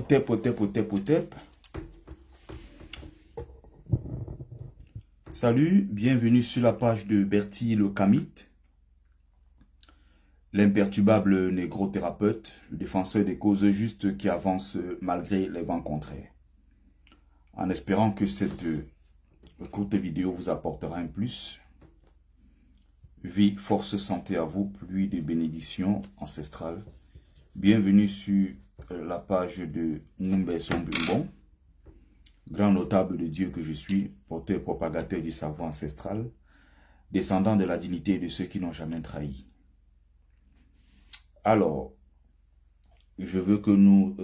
Otep, otep, otep, otep. Salut, bienvenue sur la page de Bertie le Kamite, l'imperturbable négro-thérapeute, le défenseur des causes justes qui avance malgré les vents contraires. En espérant que cette courte vidéo vous apportera un plus. Vie, force, santé à vous, pluie de bénédictions ancestrales. Bienvenue sur la page de Ngumbe Sombumbon, grand notable de Dieu que je suis, porteur et propagateur du savoir ancestral, descendant de la dignité de ceux qui n'ont jamais trahi. Alors, je veux que nous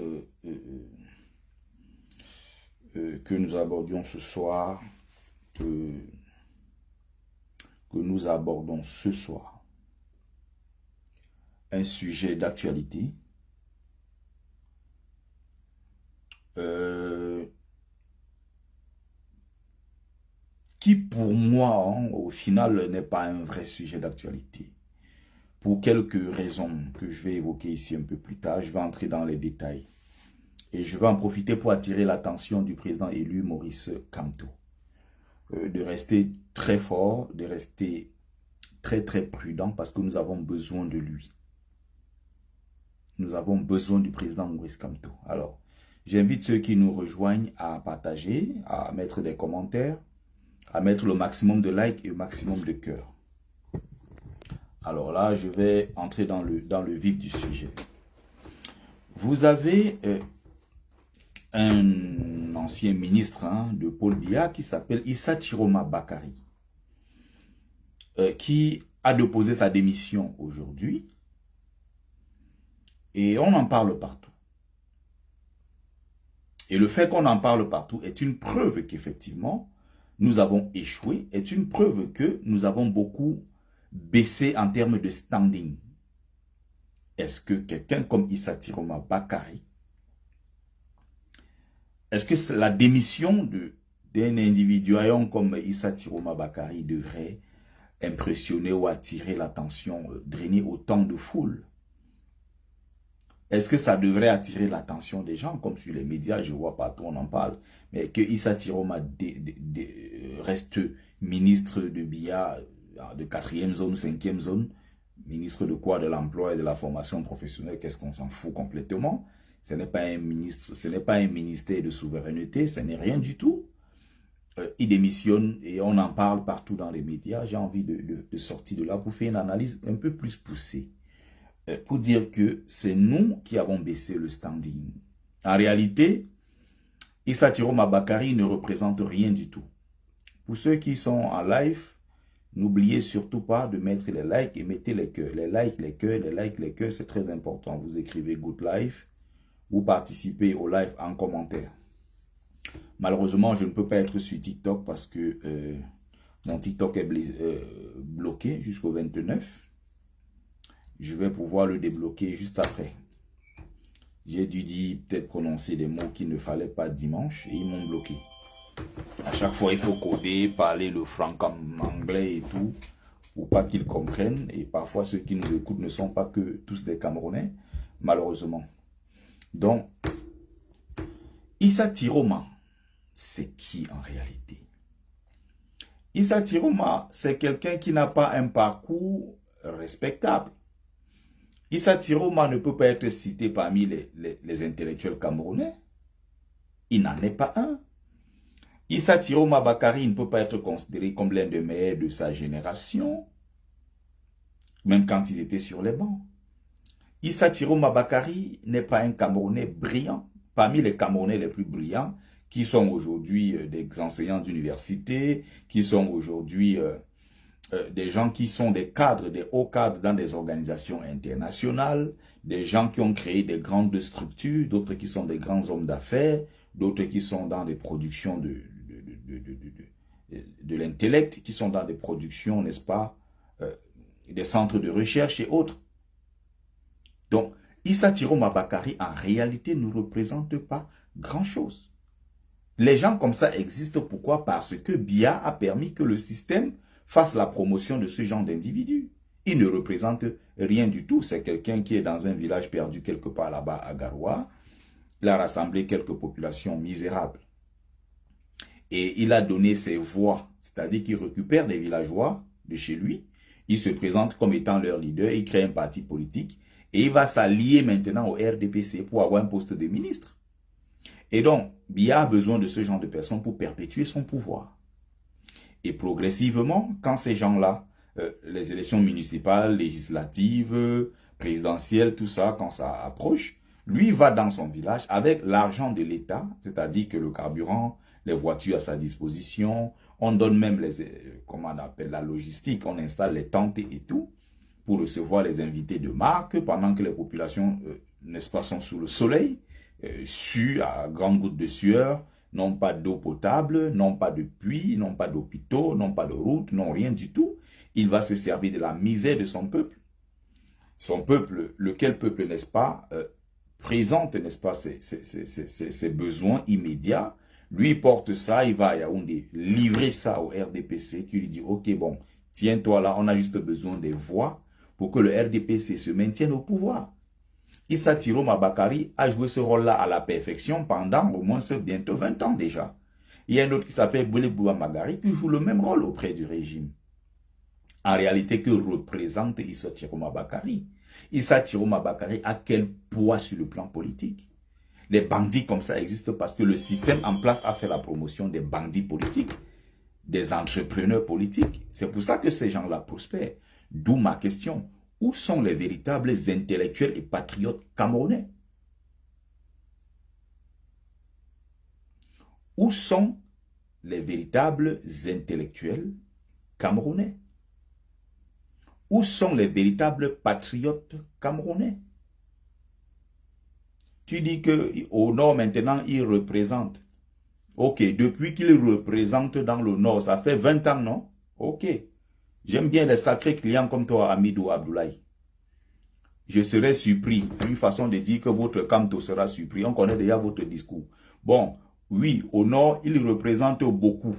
abordions ce soir, que nous abordons ce soir un sujet d'actualité qui pour moi, au final, n'est pas un vrai sujet d'actualité. Pour quelques raisons que je vais évoquer ici un peu plus tard, je vais entrer dans les détails. Et je vais en profiter pour attirer l'attention du président élu Maurice Kamto. De rester très fort, de rester très prudent parce que nous avons besoin de lui. Nous avons besoin du président Maurice Kamto. Alors, j'invite ceux qui nous rejoignent à partager, à mettre des commentaires, à mettre le maximum de likes et le maximum de cœurs. Alors là, je vais entrer dans le vif du sujet. Vous avez un ancien ministre de Paul Biya qui s'appelle Issa Chiroma Bakari, qui a déposé sa démission aujourd'hui. Et on en parle partout. Et le fait qu'on en parle partout est une preuve qu'effectivement, nous avons échoué, est une preuve que nous avons beaucoup baissé en termes de standing. Est-ce que quelqu'un comme Issa Chiroma Bakari, est-ce que la démission d'un individu comme Issa Chiroma Bakari devrait impressionner ou attirer l'attention, drainer autant de foule? Est-ce que ça devrait attirer l'attention des gens? Comme sur les médias, je vois partout, on en parle. Mais que Issa Chiroma reste ministre de Biya, de 4e zone, 5e zone, ministre de quoi? De l'emploi et de la formation professionnelle, qu'est-ce qu'on s'en fout complètement? Ce n'est pas un ministre, ce n'est pas un ministère de souveraineté, ce n'est rien du tout. Il démissionne et on en parle partout dans les médias. J'ai envie de sortir de là pour faire une analyse un peu plus poussée. Pour dire que c'est nous qui avons baissé le standing. En réalité, Issa Chiroma Bakari ne représente rien du tout. Pour ceux qui sont en live, n'oubliez surtout pas de mettre les likes et mettez les cœurs. Les likes, les cœurs, les likes, les cœurs, c'est très important. Vous écrivez Good Life, vous participez au live en commentaire. Malheureusement, je ne peux pas être sur TikTok parce que mon TikTok est bloqué jusqu'au 29. Je vais pouvoir le débloquer juste après. J'ai dû dire, peut-être prononcer des mots qu'il ne fallait pas dimanche et ils m'ont bloqué. À chaque fois, il faut coder, parler le franc-anglais et tout, pour pas qu'ils comprennent. Et parfois, ceux qui nous écoutent ne sont pas que tous des Camerounais, malheureusement. Donc, Issa Chiroma, c'est qui en réalité? Issa Chiroma, c'est quelqu'un qui n'a pas un parcours respectable. Issa Chiroma ne peut pas être cité parmi les intellectuels camerounais. Il n'en est pas un. Issa Chiroma Bakari ne peut pas être considéré comme l'un des meilleurs de sa génération, même quand il était sur les bancs. Issa Chiroma Bakari n'est pas un Camerounais brillant, parmi les Camerounais les plus brillants, qui sont aujourd'hui des enseignants d'université, qui sont aujourd'hui des gens qui sont des cadres, des hauts cadres dans des organisations internationales, des gens qui ont créé des grandes structures, d'autres qui sont des grands hommes d'affaires, d'autres qui sont dans des productions de l'intellect, qui sont dans des productions, n'est-ce pas, des centres de recherche et autres. Donc, Issa Chiroma Bakari, en réalité, ne représente pas grand-chose. Les gens comme ça existent, pourquoi? Parce que Biya a permis que le système fasse la promotion de ce genre d'individus. Il ne représente rien du tout. C'est quelqu'un qui est dans un village perdu quelque part là-bas à Garoua, Il a rassemblé quelques populations misérables. Et il a donné ses voix, c'est-à-dire qu'il récupère des villageois de chez lui, il se présente comme étant leur leader, il crée un parti politique, et il va s'allier maintenant au RDPC pour avoir un poste de ministre. Et donc, Biya a besoin de ce genre de personnes pour perpétuer son pouvoir. Et progressivement, quand ces gens-là, les élections municipales, législatives, présidentielles, tout ça, quand ça approche, lui va dans son village avec l'argent de l'État, c'est-à-dire que le carburant, les voitures à sa disposition, on donne même comment on appelle la logistique, on installe les tentes et tout, pour recevoir les invités de marque, pendant que les populations, n'est-ce pas, sont sous le soleil, suent à grandes gouttes de sueur, n'ont pas d'eau potable, n'ont pas de puits, n'ont pas d'hôpitaux, n'ont pas de routes, n'ont rien du tout. Il va se servir de la misère de son peuple. Son peuple, lequel peuple, n'est-ce pas, présente, n'est-ce pas, ses besoins immédiats. Lui, il porte ça, il va à Yaoundé livrer ça au RDPC qui lui dit, ok, bon, tiens-toi là, on a juste besoin des voix pour que le RDPC se maintienne au pouvoir. Issa Tiroma Bakari a joué ce rôle-là à la perfection pendant au moins bientôt 20 ans déjà. Il y a un autre qui s'appelle Boulé Bouba Magari qui joue le même rôle auprès du régime. En réalité, que représente Issa Tiroma Bakari? Issa Tiroma Bakari a quel poids sur le plan politique? Les bandits comme ça existent parce que le système en place a fait la promotion des bandits politiques, des entrepreneurs politiques. C'est pour ça que ces gens-là prospèrent. D'où ma question. Où sont les véritables intellectuels et patriotes camerounais? Où sont les véritables intellectuels camerounais? Où sont les véritables patriotes camerounais? Tu dis qu'au nord maintenant, il représente. Ok, depuis qu'il représente dans le nord, ça fait 20 ans, non? Ok. J'aime bien les sacrés clients comme toi, Amidou Abdoulaye. Je serais surpris. Une façon de dire que votre Kamto sera surpris. On connaît déjà votre discours. Bon, oui, au nord, il représente beaucoup.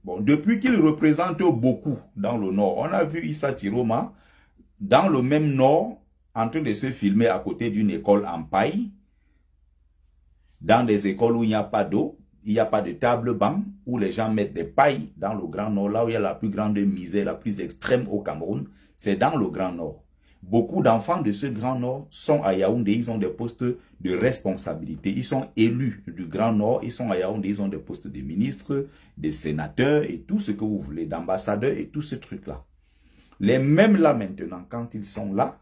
Bon, depuis qu'il représente beaucoup dans le nord, on a vu Issa Tiroma dans le même nord, en train de se filmer à côté d'une école en paille, dans des écoles où il n'y a pas d'eau, il n'y a pas de table-banc, où les gens mettent des pailles dans le Grand Nord, là où il y a la plus grande misère, la plus extrême au Cameroun, c'est dans le Grand Nord. Beaucoup d'enfants de ce Grand Nord sont à Yaoundé, ils ont des postes de responsabilité, ils sont élus du Grand Nord, ils sont à Yaoundé, ils ont des postes de ministres, de sénateurs et tout ce que vous voulez, d'ambassadeurs et tous ces trucs-là. Les mêmes là maintenant, quand ils sont là,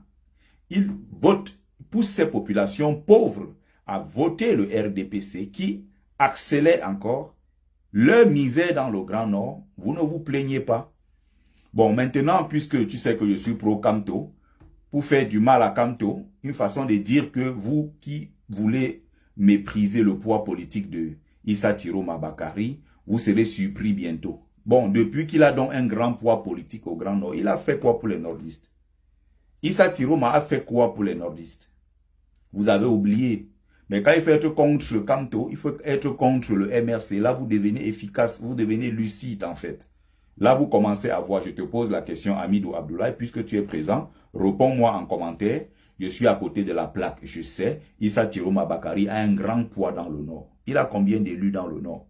ils votent, poussent ces populations pauvres à voter le RDPC qui accélère encore leur misère dans le Grand Nord. Vous ne vous plaignez pas. Bon, maintenant, puisque tu sais que je suis pro-Kamto, pour faire du mal à Kamto, une façon de dire que vous qui voulez mépriser le poids politique de Issa Tiroma Bakari, vous serez surpris bientôt. Bon, depuis qu'il a donc un grand poids politique au Grand Nord, il a fait quoi pour les nordistes? Issa Tiroma a fait quoi pour les nordistes? Vous avez oublié. Mais quand il faut être contre Kamto, il faut être contre le MRC. Là, vous devenez efficace, vous devenez lucide en fait. Là, vous commencez à voir, je te pose la question, Amidou Abdoulaye, puisque tu es présent, réponds-moi en commentaire. Je suis à côté de la plaque, je sais. Issa Tiroma Bakari a un grand poids dans le Nord. Il a combien d'élus dans le Nord?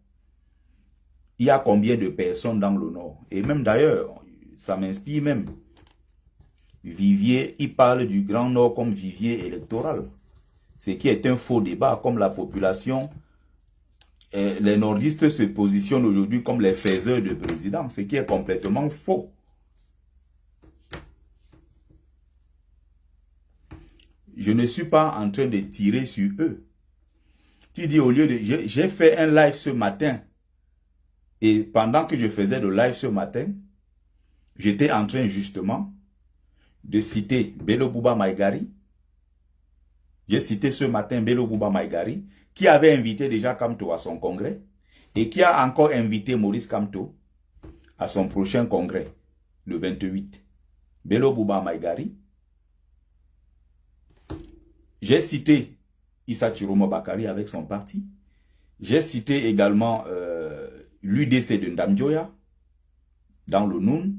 Il y a combien de personnes dans le Nord? Et même d'ailleurs, ça m'inspire même. Vivier, il parle du Grand Nord comme vivier électoral. Ce qui est un faux débat, comme la population, les nordistes se positionnent aujourd'hui comme les faiseurs de président, ce qui est complètement faux. Je ne suis pas en train de tirer sur eux. Tu dis au lieu de... J'ai fait un live ce matin, et pendant que je faisais le live ce matin, j'étais en train justement de citer Bello Bouba Maïgari. J'ai cité ce matin Bello Bouba Maïgari, qui avait invité déjà Kamto à son congrès et qui a encore invité Maurice Kamto à son prochain congrès, le 28. Bello Bouba Maïgari. J'ai cité Issa Tiroma Bakari avec son parti. J'ai cité également l'UDC de Ndamjoya dans le Noun.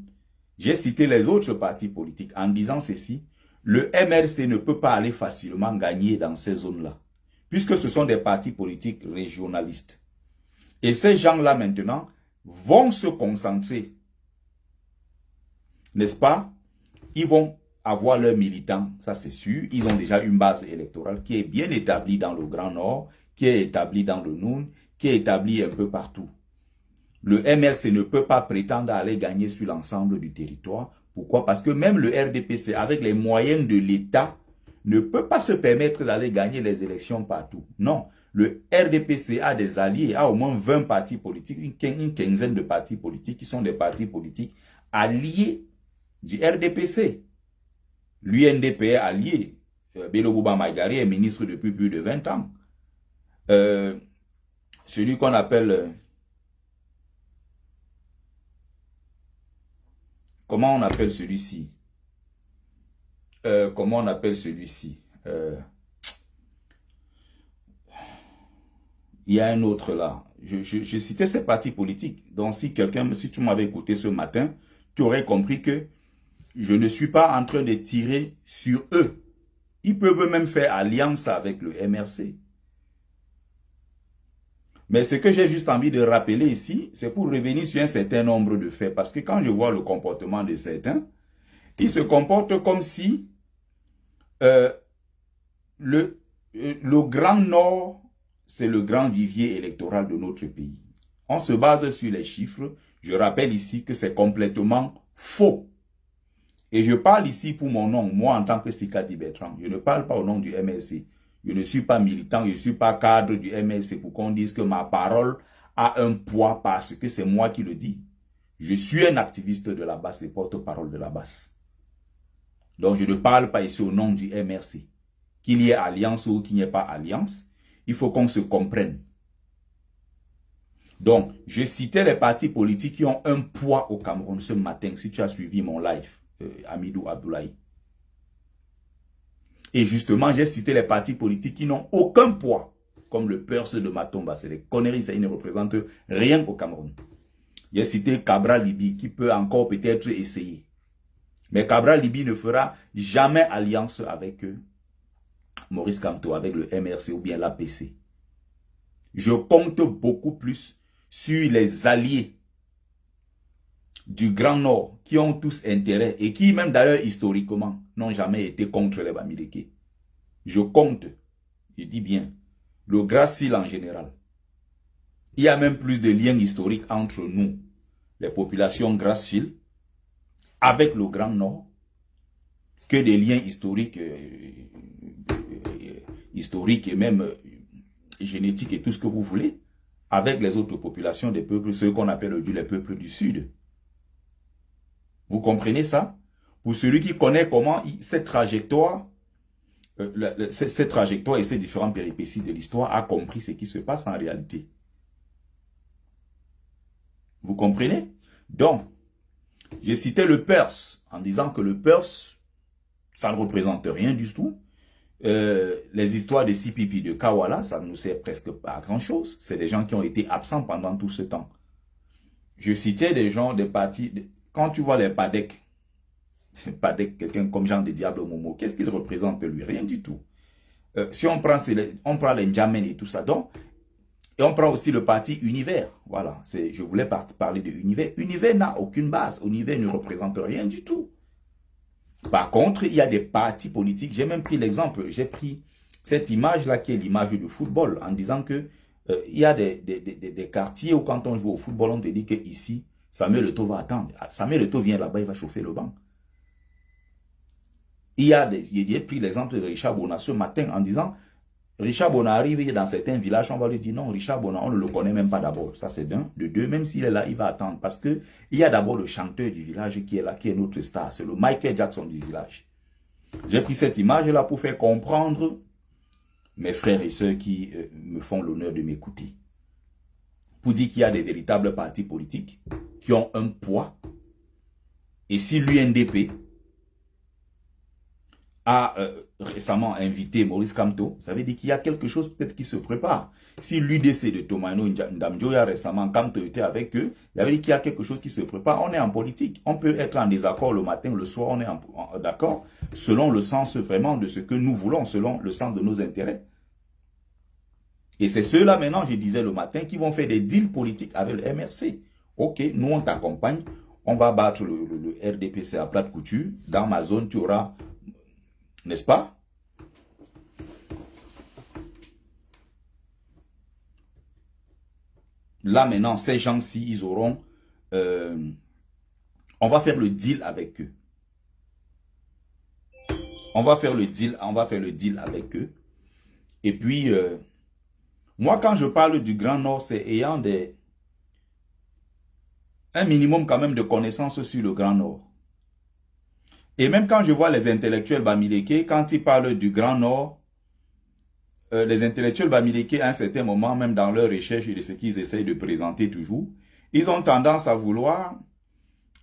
J'ai cité les autres partis politiques en disant ceci. Le MRC ne peut pas aller facilement gagner dans ces zones-là. puisque ce sont des partis politiques régionalistes. Et ces gens-là, maintenant, vont se concentrer, n'est-ce pas? Ils vont avoir leurs militants, ça c'est sûr. Ils ont déjà une base électorale qui est bien établie dans le Grand Nord, qui est établie dans le Noun, qui est établie un peu partout. Le MRC ne peut pas prétendre aller gagner sur l'ensemble du territoire. Pourquoi? Parce que même le RDPC, avec les moyens de l'État, ne peut pas se permettre d'aller gagner les élections partout. Non, le RDPC a des alliés, a au moins 20 partis politiques, une quinzaine de partis politiques qui sont des partis politiques alliés du RDPC. L'UNDP est allié. Bello Bouba Maïgari est ministre depuis plus de 20 ans. Celui qu'on appelle... comment on appelle celui-ci? Comment on appelle celui-ci? Il y a un autre là. Je citais ces partis politiques. Donc si tu m'avais écouté ce matin, tu aurais compris que je ne suis pas en train de tirer sur eux. Ils peuvent même faire alliance avec le MRC. Mais ce que j'ai juste envie de rappeler ici, c'est pour revenir sur un certain nombre de faits. Parce que quand je vois le comportement de certains, ils se comportent comme si le Grand Nord, c'est le grand vivier électoral de notre pays. On se base sur les chiffres. Je rappelle ici que c'est complètement faux. Et je parle ici pour mon nom, moi en tant que Sikadi Bertrand. Je ne parle pas au nom du MLC. Je ne suis pas militant, je ne suis pas cadre du MLC pour qu'on dise que ma parole a un poids parce que c'est moi qui le dis. Je suis un activiste de la base et porte-parole de la base. Donc je ne parle pas ici au nom du MRC. Qu'il y ait alliance ou qu'il n'y ait pas alliance, il faut qu'on se comprenne. Donc, je citais les partis politiques qui ont un poids au Cameroun ce matin, si tu as suivi mon live, Amidou Abdoulaye. Et justement, j'ai cité les partis politiques qui n'ont aucun poids, comme le PERS de Matomba. C'est des conneries, ça ne représente rien au Cameroun. J'ai cité Cabral Libi, qui peut encore peut-être essayer. Mais Cabral Libi ne fera jamais alliance avec Maurice Kamto, avec le MRC ou bien l'APC. Je compte beaucoup plus sur les alliés du Grand Nord qui ont tous intérêt et qui même d'ailleurs historiquement n'ont jamais été contre les Bamileke. Je compte, je dis bien, le Grassfield en général. Il y a même plus de liens historiques entre nous, les populations Grassfield, avec le Grand Nord, que des liens historiques, et même génétiques et tout ce que vous voulez, avec les autres populations des peuples, ceux qu'on appelle aujourd'hui les peuples du Sud. Vous comprenez ça? Pour celui qui connaît comment cette trajectoire et ces différentes péripéties de l'histoire a compris ce qui se passe en réalité. Vous comprenez? Donc, j'ai cité le PERS en disant que le PERS, ça ne représente rien du tout. Les histoires de Sipipi de Kawala, ça ne nous sert presque pas à grand chose. C'est des gens qui ont été absents pendant tout ce temps. Je citais des gens, des partis... Quand tu vois les PADEC, quelqu'un comme Jean de Diable Momo, qu'est-ce qu'il représente lui? Rien du tout. Si on prend les N'Djamène et tout ça, donc, et on prend aussi le parti Univers. Voilà, je voulais parler de Univers. Univers n'a aucune base. Univers ne représente rien du tout. Par contre, il y a des partis politiques. J'ai même pris l'exemple. J'ai pris cette image-là qui est l'image du football en disant que il y a des quartiers où quand on joue au football, on te dit qu'ici, Samuel Eto'o va attendre. Samuel Eto'o vient là-bas, il va chauffer le banc. J'ai pris l'exemple de Richard Bona ce matin en disant, Richard Bona arrive dans certains villages, on va lui dire non, Richard Bona, on ne le connaît même pas d'abord. Ça c'est d'un. De deux, même s'il est là, il va attendre. Parce que il y a d'abord le chanteur du village qui est là, qui est notre star. C'est le Michael Jackson du village. J'ai pris cette image-là pour faire comprendre mes frères et sœurs qui me font l'honneur de m'écouter. Pour dire qu'il y a des véritables partis politiques qui ont un poids. Et si l'UNDP a récemment invité Maurice Kamto, ça veut dire qu'il y a quelque chose peut-être qui se prépare. Si l'UDC de Tomano Ndamjoya récemment, Kamto était avec eux, ça veut dire qu'il y a quelque chose qui se prépare. On est en politique. On peut être en désaccord le matin, le soir, on est d'accord, selon le sens vraiment de ce que nous voulons, selon le sens de nos intérêts. Et c'est ceux-là maintenant, je disais le matin, qui vont faire des deals politiques avec le MRC. Ok, nous on t'accompagne, on va battre le RDPC à plate couture. Dans ma zone, tu auras, n'est-ce pas? Là maintenant, ces gens-ci, ils auront... on va faire le deal avec eux. On va faire le deal avec eux. Et puis, moi, quand je parle du Grand Nord, c'est ayant un minimum quand même de connaissances sur le Grand Nord. Et même quand je vois les intellectuels bamileke, quand ils parlent du Grand Nord, les intellectuels bamileke, à un certain moment, même dans leur recherche et de ce qu'ils essayent de présenter toujours, ils ont tendance à vouloir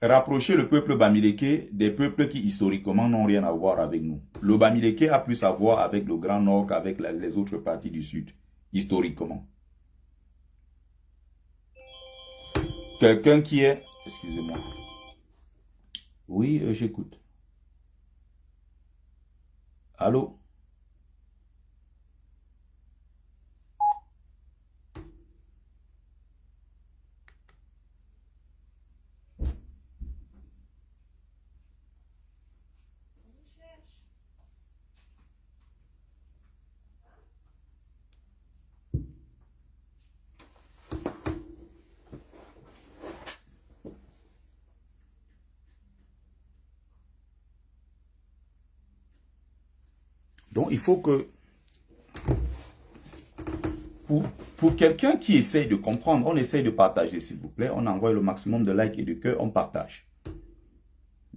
rapprocher le peuple bamileke des peuples qui historiquement n'ont rien à voir avec nous. Le bamileke a plus à voir avec le Grand Nord qu'avec les autres parties du Sud, historiquement. Quelqu'un qui est... Excusez-moi. Oui, j'écoute. Allô? Donc, il faut que, pour quelqu'un qui essaye de comprendre, on essaye de partager, s'il vous plaît. On envoie le maximum de likes et de cœurs, on partage.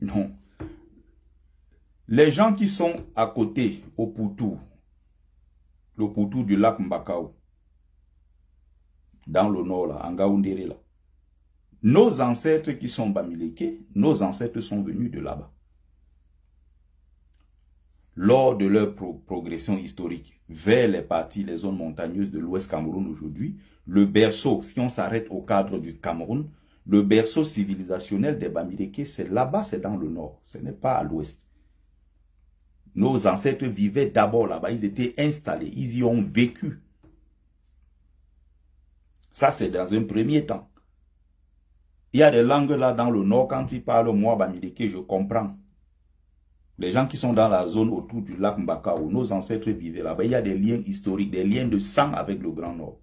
Non. Les gens qui sont à côté, au Poutou, le Poutou du lac Mbakao, dans le nord, là, en Gaoundéré, là. Nos ancêtres qui sont bamileke, nos ancêtres sont venus de là-bas. Lors de leur progression historique vers les parties, les zones montagneuses de l'Ouest Cameroun aujourd'hui, le berceau, si on s'arrête au cadre du Cameroun, le berceau civilisationnel des Bamileke, c'est là-bas, c'est dans le nord, ce n'est pas à l'ouest. Nos ancêtres vivaient d'abord là-bas, ils étaient installés, ils y ont vécu. Ça, c'est dans un premier temps. Il y a des langues là dans le nord, quand ils parlent moi Bamileke, je comprends. Les gens qui sont dans la zone autour du lac Mbaka, où nos ancêtres vivaient là-bas, il y a des liens historiques, des liens de sang avec le Grand Nord.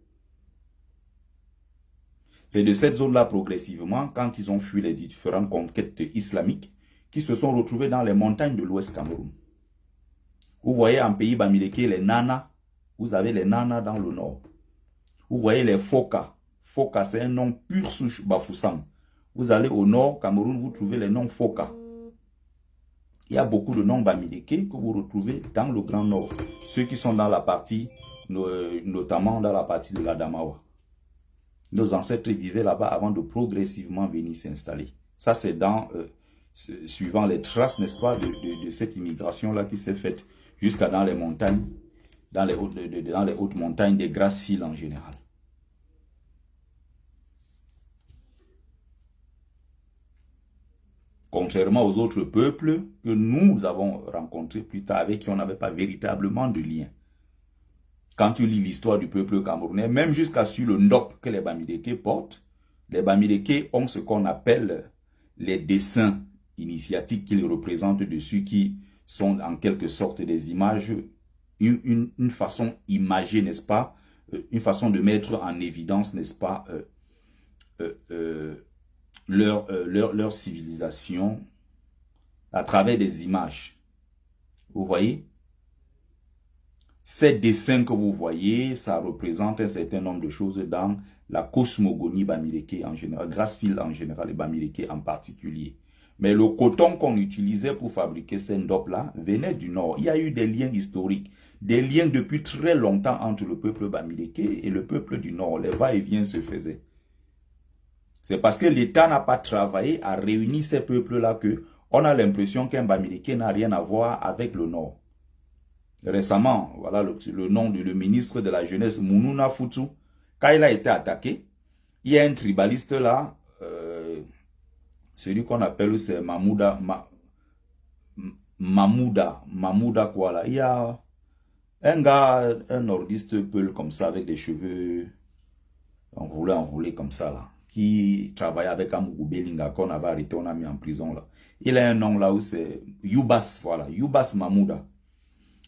C'est de cette zone-là, progressivement, quand ils ont fui les différentes conquêtes islamiques, qu'ils se sont retrouvés dans les montagnes de l'Ouest Cameroun. Vous voyez en pays Bamileke, les nanas, vous avez les nanas dans le nord. Vous voyez les Foka. Foka, c'est un nom pur souche Bafoussam. Vous allez au nord, Cameroun, vous trouvez les noms Foka. Il y a beaucoup de noms bamileke que vous retrouvez dans le Grand Nord. Ceux qui sont dans la partie, notamment dans la partie de l'Adamawa. Nos ancêtres vivaient là-bas avant de progressivement venir s'installer. Ça, c'est dans, suivant les traces, n'est-ce pas, de cette immigration-là qui s'est faite jusqu'à dans les montagnes, dans les hautes montagnes des Grasses-Îles en général. Contrairement aux autres peuples que nous avons rencontrés plus tard, avec qui on n'avait pas véritablement de lien. Quand tu lis l'histoire du peuple camerounais, même jusqu'à sur le ndop que les Bamileke portent, les Bamileke ont ce qu'on appelle les dessins initiatiques qu'ils représentent dessus, qui sont en quelque sorte des images, une façon imagée, n'est-ce pas, une façon de mettre en évidence, n'est-ce pas, leur civilisation à travers des images. Vous voyez? Ces dessins que vous voyez, ça représente un certain nombre de choses dans la cosmogonie bamileke en général, Grasses-Îles en général et bamileke en particulier. Mais le coton qu'on utilisait pour fabriquer ces ndop-là venait du nord. Il y a eu des liens historiques, des liens depuis très longtemps entre le peuple bamileke et le peuple du nord. Les va-et-vient se faisaient. C'est parce que l'État n'a pas travaillé à réunir ces peuples-là que on a l'impression qu'un Bamileke n'a rien à voir avec le Nord. Récemment, voilà le nom du ministre de la Jeunesse, Mounouna Foutou, quand il a été attaqué, il y a un tribaliste là, celui qu'on appelle c'est Mamouda quoi là. Il y a Un gars, un nordiste peul comme ça, avec des cheveux enroulés comme ça, là, qui travaillait avec Amougou Belinga, qu'on avait arrêté, on a mis en prison, là. Il a un nom là où c'est Youbas, voilà, Youbas Mahmouda.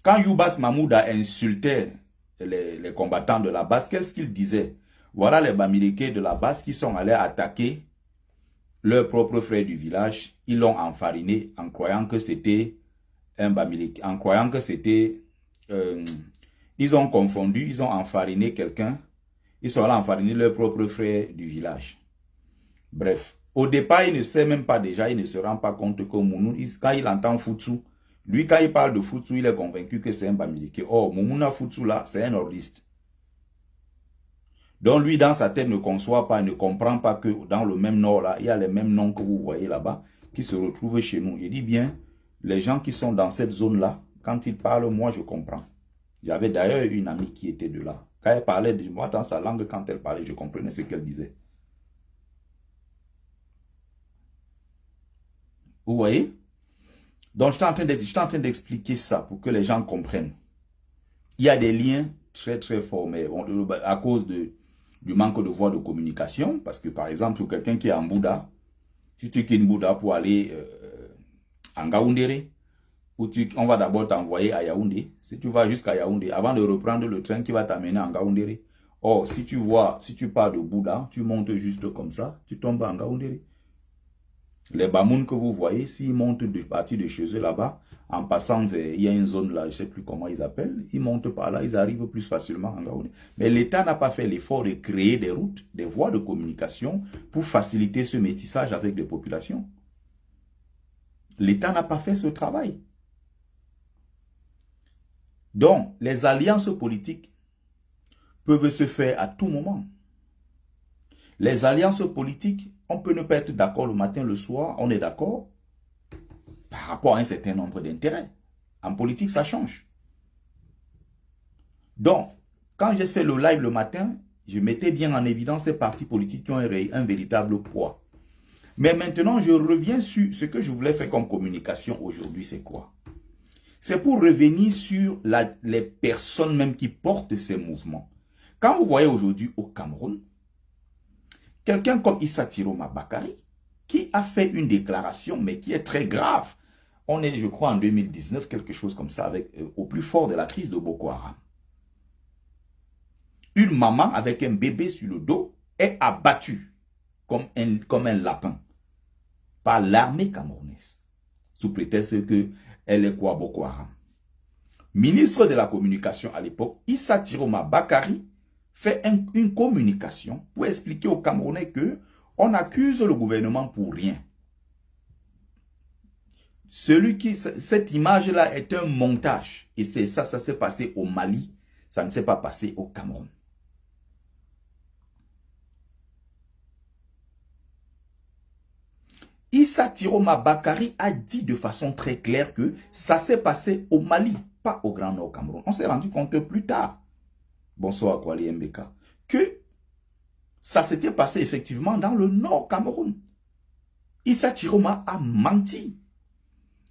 Quand Youbas Mahmouda insultait les combattants de la base, qu'est-ce qu'il disait? Voilà les Bamileke de la base qui sont allés attaquer leur propre frère du village. Ils l'ont enfariné en croyant que c'était un Bamileke, en croyant que c'était... ils ont confondu, ils ont enfariné quelqu'un. Ils sont allés enfariner leur propre frère du village. Bref, au départ, il ne sait même pas déjà, il ne se rend pas compte que Mounou, quand il entend Futsu, lui, quand il parle de Futsu, il est convaincu que c'est un Bamileke. Or, Moumouna Futsu, là, c'est un nordiste. Donc, lui, dans sa tête, ne conçoit pas, ne comprend pas que dans le même nord, là, il y a les mêmes noms que vous voyez là-bas, qui se retrouvent chez nous. Il dit bien, les gens qui sont dans cette zone-là, quand ils parlent, moi, je comprends. Il y avait d'ailleurs une amie qui était de là. Quand elle parlait de moi, dans sa langue, quand elle parlait, je comprenais ce qu'elle disait. Vous voyez? Donc, je suis en train d'expliquer ça pour que les gens comprennent. Il y a des liens très, très forts, mais à cause du manque de voies de communication, parce que, par exemple, quelqu'un qui est en Bouddha, si tu quittes Bouddha pour aller en Gaoundéré, on va d'abord t'envoyer à Yaoundé. Si tu vas jusqu'à Yaoundé, avant de reprendre le train qui va t'amener en Gaoundéré. Or, si tu pars de Bouddha, tu montes juste comme ça, tu tombes en Gaoundéré. Les Bamoun que vous voyez, s'ils montent de partir de chez eux là-bas, en passant vers, il y a une zone là, je ne sais plus comment ils appellent, ils montent par là, ils arrivent plus facilement en Gaoundé. Mais l'État n'a pas fait l'effort de créer des routes, des voies de communication pour faciliter ce métissage avec les populations. L'État n'a pas fait ce travail. Donc, les alliances politiques peuvent se faire à tout moment. Les alliances politiques, on peut ne pas être d'accord le matin, le soir, on est d'accord par rapport à un certain nombre d'intérêts. En politique, ça change. Donc, quand j'ai fait le live le matin, je mettais bien en évidence ces partis politiques qui ont un véritable poids. Mais maintenant, je reviens sur ce que je voulais faire comme communication aujourd'hui, c'est quoi? C'est pour revenir sur les personnes même qui portent ces mouvements. Quand vous voyez aujourd'hui au Cameroun, quelqu'un comme Issa Tiroma Bakari, qui a fait une déclaration, mais qui est très grave. On est, je crois, en 2019, quelque chose comme ça, au plus fort de la crise de Boko Haram. Une maman avec un bébé sur le dos est abattue comme un lapin par l'armée camerounaise, sous prétexte qu'elle est quoi, Boko Haram. Ministre de la communication à l'époque, Issa Tiroma Bakari, fait une communication pour expliquer aux Camerounais que on accuse le gouvernement pour rien. Cette image-là est un montage. Et c'est ça s'est passé au Mali. Ça ne s'est pas passé au Cameroun. Issa Tiroma Bakari a dit de façon très claire que ça s'est passé au Mali, pas au Grand Nord Cameroun. On s'est rendu compte plus tard. Bonsoir Kwali Mbeka, que ça s'était passé effectivement dans le Nord Cameroun. Issa Tiroma a menti.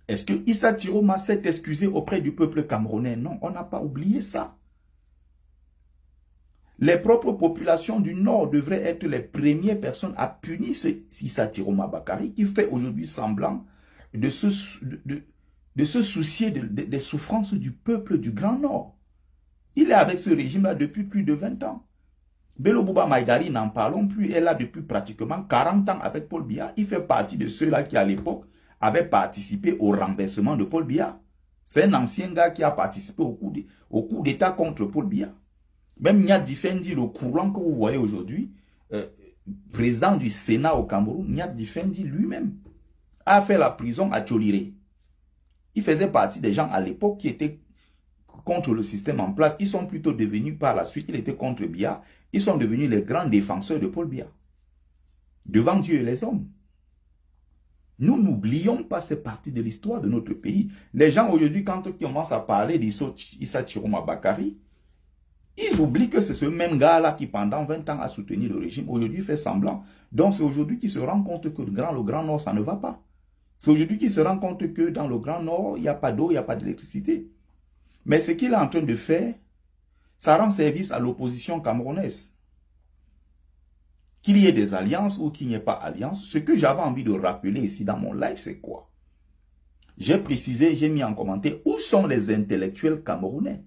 Est-ce que Issa Tiroma s'est excusé auprès du peuple camerounais? Non, on n'a pas oublié ça. Les propres populations du Nord devraient être les premières personnes à punir Issa Tiroma Bakari qui fait aujourd'hui semblant de se soucier des souffrances du peuple du Grand Nord. Il est avec ce régime-là depuis plus de 20 ans. Bello Bouba Maïdari, n'en parlons plus, est là depuis pratiquement 40 ans avec Paul Biya. Il fait partie de ceux-là qui, à l'époque, avaient participé au renversement de Paul Biya. C'est un ancien gars qui a participé au coup d'État contre Paul Biya. Même Nyat Difendi, le courant que vous voyez aujourd'hui, président du Sénat au Cameroun, Nyat Difendi lui-même a fait la prison à Tcholiré. Il faisait partie des gens à l'époque qui étaient contre le système en place. Ils sont plutôt devenus par la suite, il était contre Biya, ils sont devenus les grands défenseurs de Paul Biya. Devant Dieu et les hommes. Nous n'oublions pas ces parties de l'histoire de notre pays. Les gens aujourd'hui, quand ils commencent à parler d'Issa Tiroma Bakari, ils oublient que c'est ce même gars-là qui pendant 20 ans a soutenu le régime, aujourd'hui fait semblant. Donc c'est aujourd'hui qu'il se rend compte que le Grand Nord, ça ne va pas. C'est aujourd'hui qu'il se rend compte que dans le Grand Nord, il n'y a pas d'eau, il n'y a pas d'électricité. Mais ce qu'il est en train de faire, ça rend service à l'opposition camerounaise. Qu'il y ait des alliances ou qu'il n'y ait pas alliance, ce que j'avais envie de rappeler ici dans mon live, c'est quoi? J'ai précisé, j'ai mis en commentaire, où sont les intellectuels camerounais?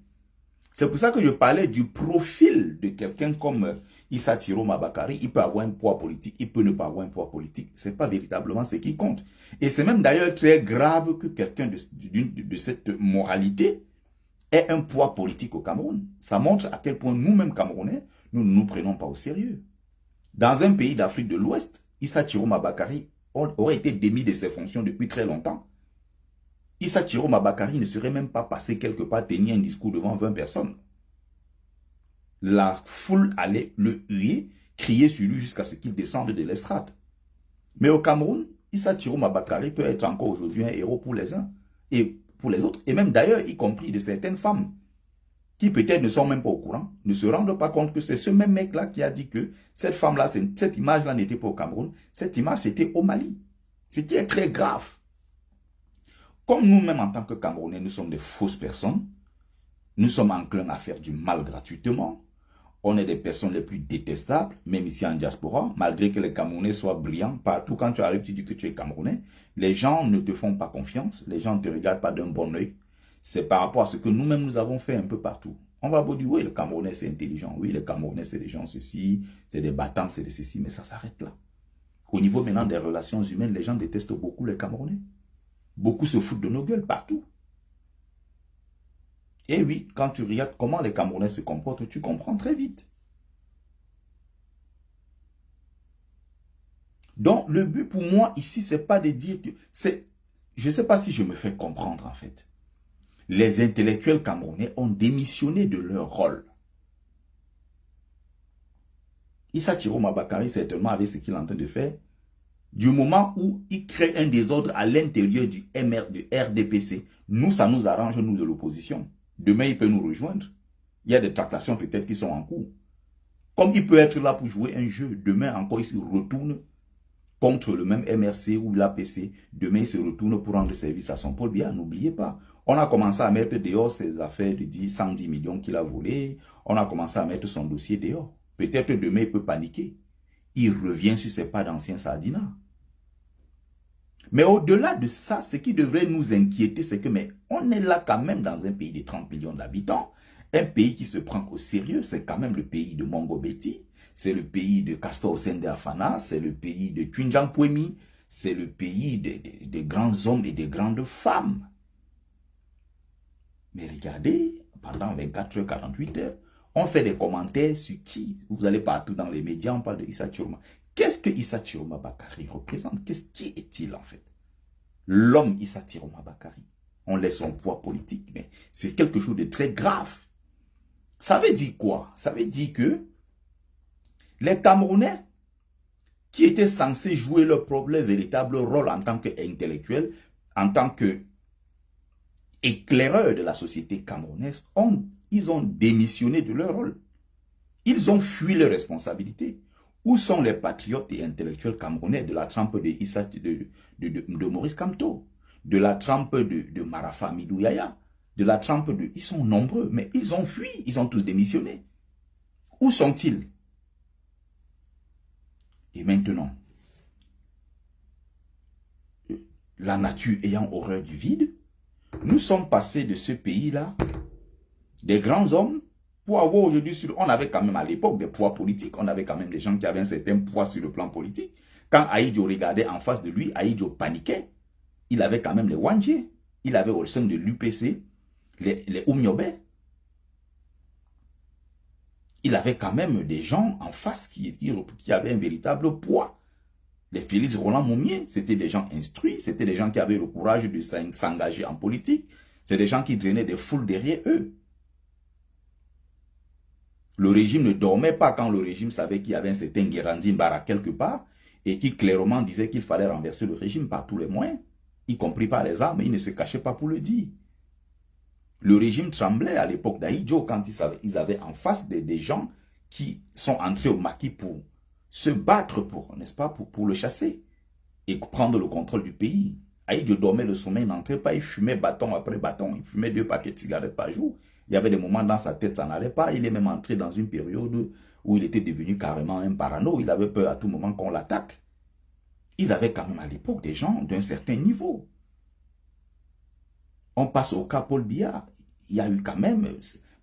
C'est pour ça que je parlais du profil de quelqu'un comme Issa Thiro Mabakari. Il peut avoir un poids politique, il peut ne pas avoir un poids politique. Ce n'est pas véritablement ce qui compte. Et c'est même d'ailleurs très grave que quelqu'un de cette moralité ait un poids politique au Cameroun. Ça montre à quel point nous-mêmes Camerounais, nous ne nous prenons pas au sérieux. Dans un pays d'Afrique de l'Ouest, Issa Thiro Mabakari aurait été démis de ses fonctions depuis très longtemps. Issa Thiro Mabakari ne serait même pas passé quelque part tenir un discours devant 20 personnes. La foule allait le huer, crier sur lui jusqu'à ce qu'il descende de l'estrade. Mais au Cameroun, Issa Thiro Mabakari peut être encore aujourd'hui un héros pour les uns et pour les autres. Et même d'ailleurs, y compris de certaines femmes qui peut-être ne sont même pas au courant, ne se rendent pas compte que c'est ce même mec-là qui a dit que cette femme-là, cette image-là n'était pas au Cameroun, cette image c'était au Mali. Ce qui est très grave. Comme nous-mêmes, en tant que Camerounais, nous sommes des fausses personnes, nous sommes enclins à faire du mal gratuitement, on est des personnes les plus détestables, même ici en diaspora, malgré que les Camerounais soient brillants, partout quand tu arrives, tu dis que tu es Camerounais, les gens ne te font pas confiance, les gens ne te regardent pas d'un bon oeil, c'est par rapport à ce que nous-mêmes nous avons fait un peu partout. On va vous dire, oui, les Camerounais c'est intelligent, oui, les Camerounais c'est des gens ceci, c'est des battants, c'est des ceci, mais ça s'arrête là. Au niveau maintenant des relations humaines, les gens détestent beaucoup les Camerounais. Beaucoup se foutent de nos gueules partout. Et oui, quand tu regardes comment les Camerounais se comportent, tu comprends très vite. Donc, le but pour moi ici, c'est pas de dire que... Je ne sais pas si je me fais comprendre en fait. Les intellectuels camerounais ont démissionné de leur rôle. Issa Thiro Mabakari, certainement, avec ce qu'il est en train de faire, du moment où il crée un désordre à l'intérieur du RDPC, nous, ça nous arrange, nous, de l'opposition. Demain, il peut nous rejoindre. Il y a des tractations peut-être qui sont en cours. Comme il peut être là pour jouer un jeu, demain encore, il se retourne contre le même MRC ou l'APC. Demain, il se retourne pour rendre service à son Paul Biya. N'oubliez pas, on a commencé à mettre dehors ses affaires de 110 millions qu'il a volées. On a commencé à mettre son dossier dehors. Peut-être demain, il peut paniquer. Il revient sur ses pas d'ancien Sardina. Mais au-delà de ça, ce qui devrait nous inquiéter, c'est que mais on est là quand même dans un pays de 30 millions d'habitants, un pays qui se prend au sérieux, c'est quand même le pays de Mongo Betty, c'est le pays de Castor Sende Afana, c'est le pays de Tunjang Puemi, c'est le pays des grands hommes et des grandes femmes. Mais regardez, pendant 24 heures, 48 heures, on fait des commentaires sur qui? Vous allez partout dans les médias, on parle de Issa Thiro. Qu'est-ce que Issa Thiro Mabakari représente? Qui est-il en fait? L'homme Issa Thiro Mabakari. On laisse son poids politique, mais c'est quelque chose de très grave. Ça veut dire quoi? Ça veut dire que les Camerounais, qui étaient censés jouer leur propre véritable rôle en tant qu'intellectuels, en tant qu'éclaireurs de la société camerounaise, ils ont démissionné de leur rôle. Ils ont fui leurs responsabilités. Où sont les patriotes et intellectuels camerounais de la trempe de Maurice Kamto, de la trempe de Marafa Midou Yaya, de la trempe de... Ils sont nombreux, mais ils ont fui, ils ont tous démissionné. Où sont-ils? Et maintenant, la nature ayant horreur du vide, nous sommes passés de ce pays-là, des grands hommes, pour avoir aujourd'hui, on avait quand même à l'époque des poids politiques, on avait quand même des gens qui avaient un certain poids sur le plan politique. Quand Aïdjo regardait en face de lui, Aïdjo paniquait. Il avait quand même les Wandje, il avait au sein de l'UPC les Oumiobe. Il avait quand même des gens en face qui avaient un véritable poids. Les Félix Roland Moumier, c'était des gens instruits, c'était des gens qui avaient le courage de s'engager en politique. C'est des gens qui drainaient des foules derrière eux. Le régime ne dormait pas quand le régime savait qu'il y avait un certain Guérandi Mbara quelque part et qui clairement disait qu'il fallait renverser le régime par tous les moyens, y compris par les armes, et il ne se cachait pas pour le dire. Le régime tremblait à l'époque d'Aïdjo quand ils avaient en face des gens qui sont entrés au maquis pour se battre pour, n'est-ce pas, pour le chasser et prendre le contrôle du pays. Aïdjo dormait le sommeil, n'entrait pas, il fumait bâton après bâton, il fumait 2 paquets de cigarettes par jour. Il y avait des moments dans sa tête, ça n'allait pas. Il est même entré dans une période où il était devenu carrément un parano. Il avait peur à tout moment qu'on l'attaque. Ils avaient quand même à l'époque des gens d'un certain niveau. On passe au cas Paul Biya. Il y a eu quand même,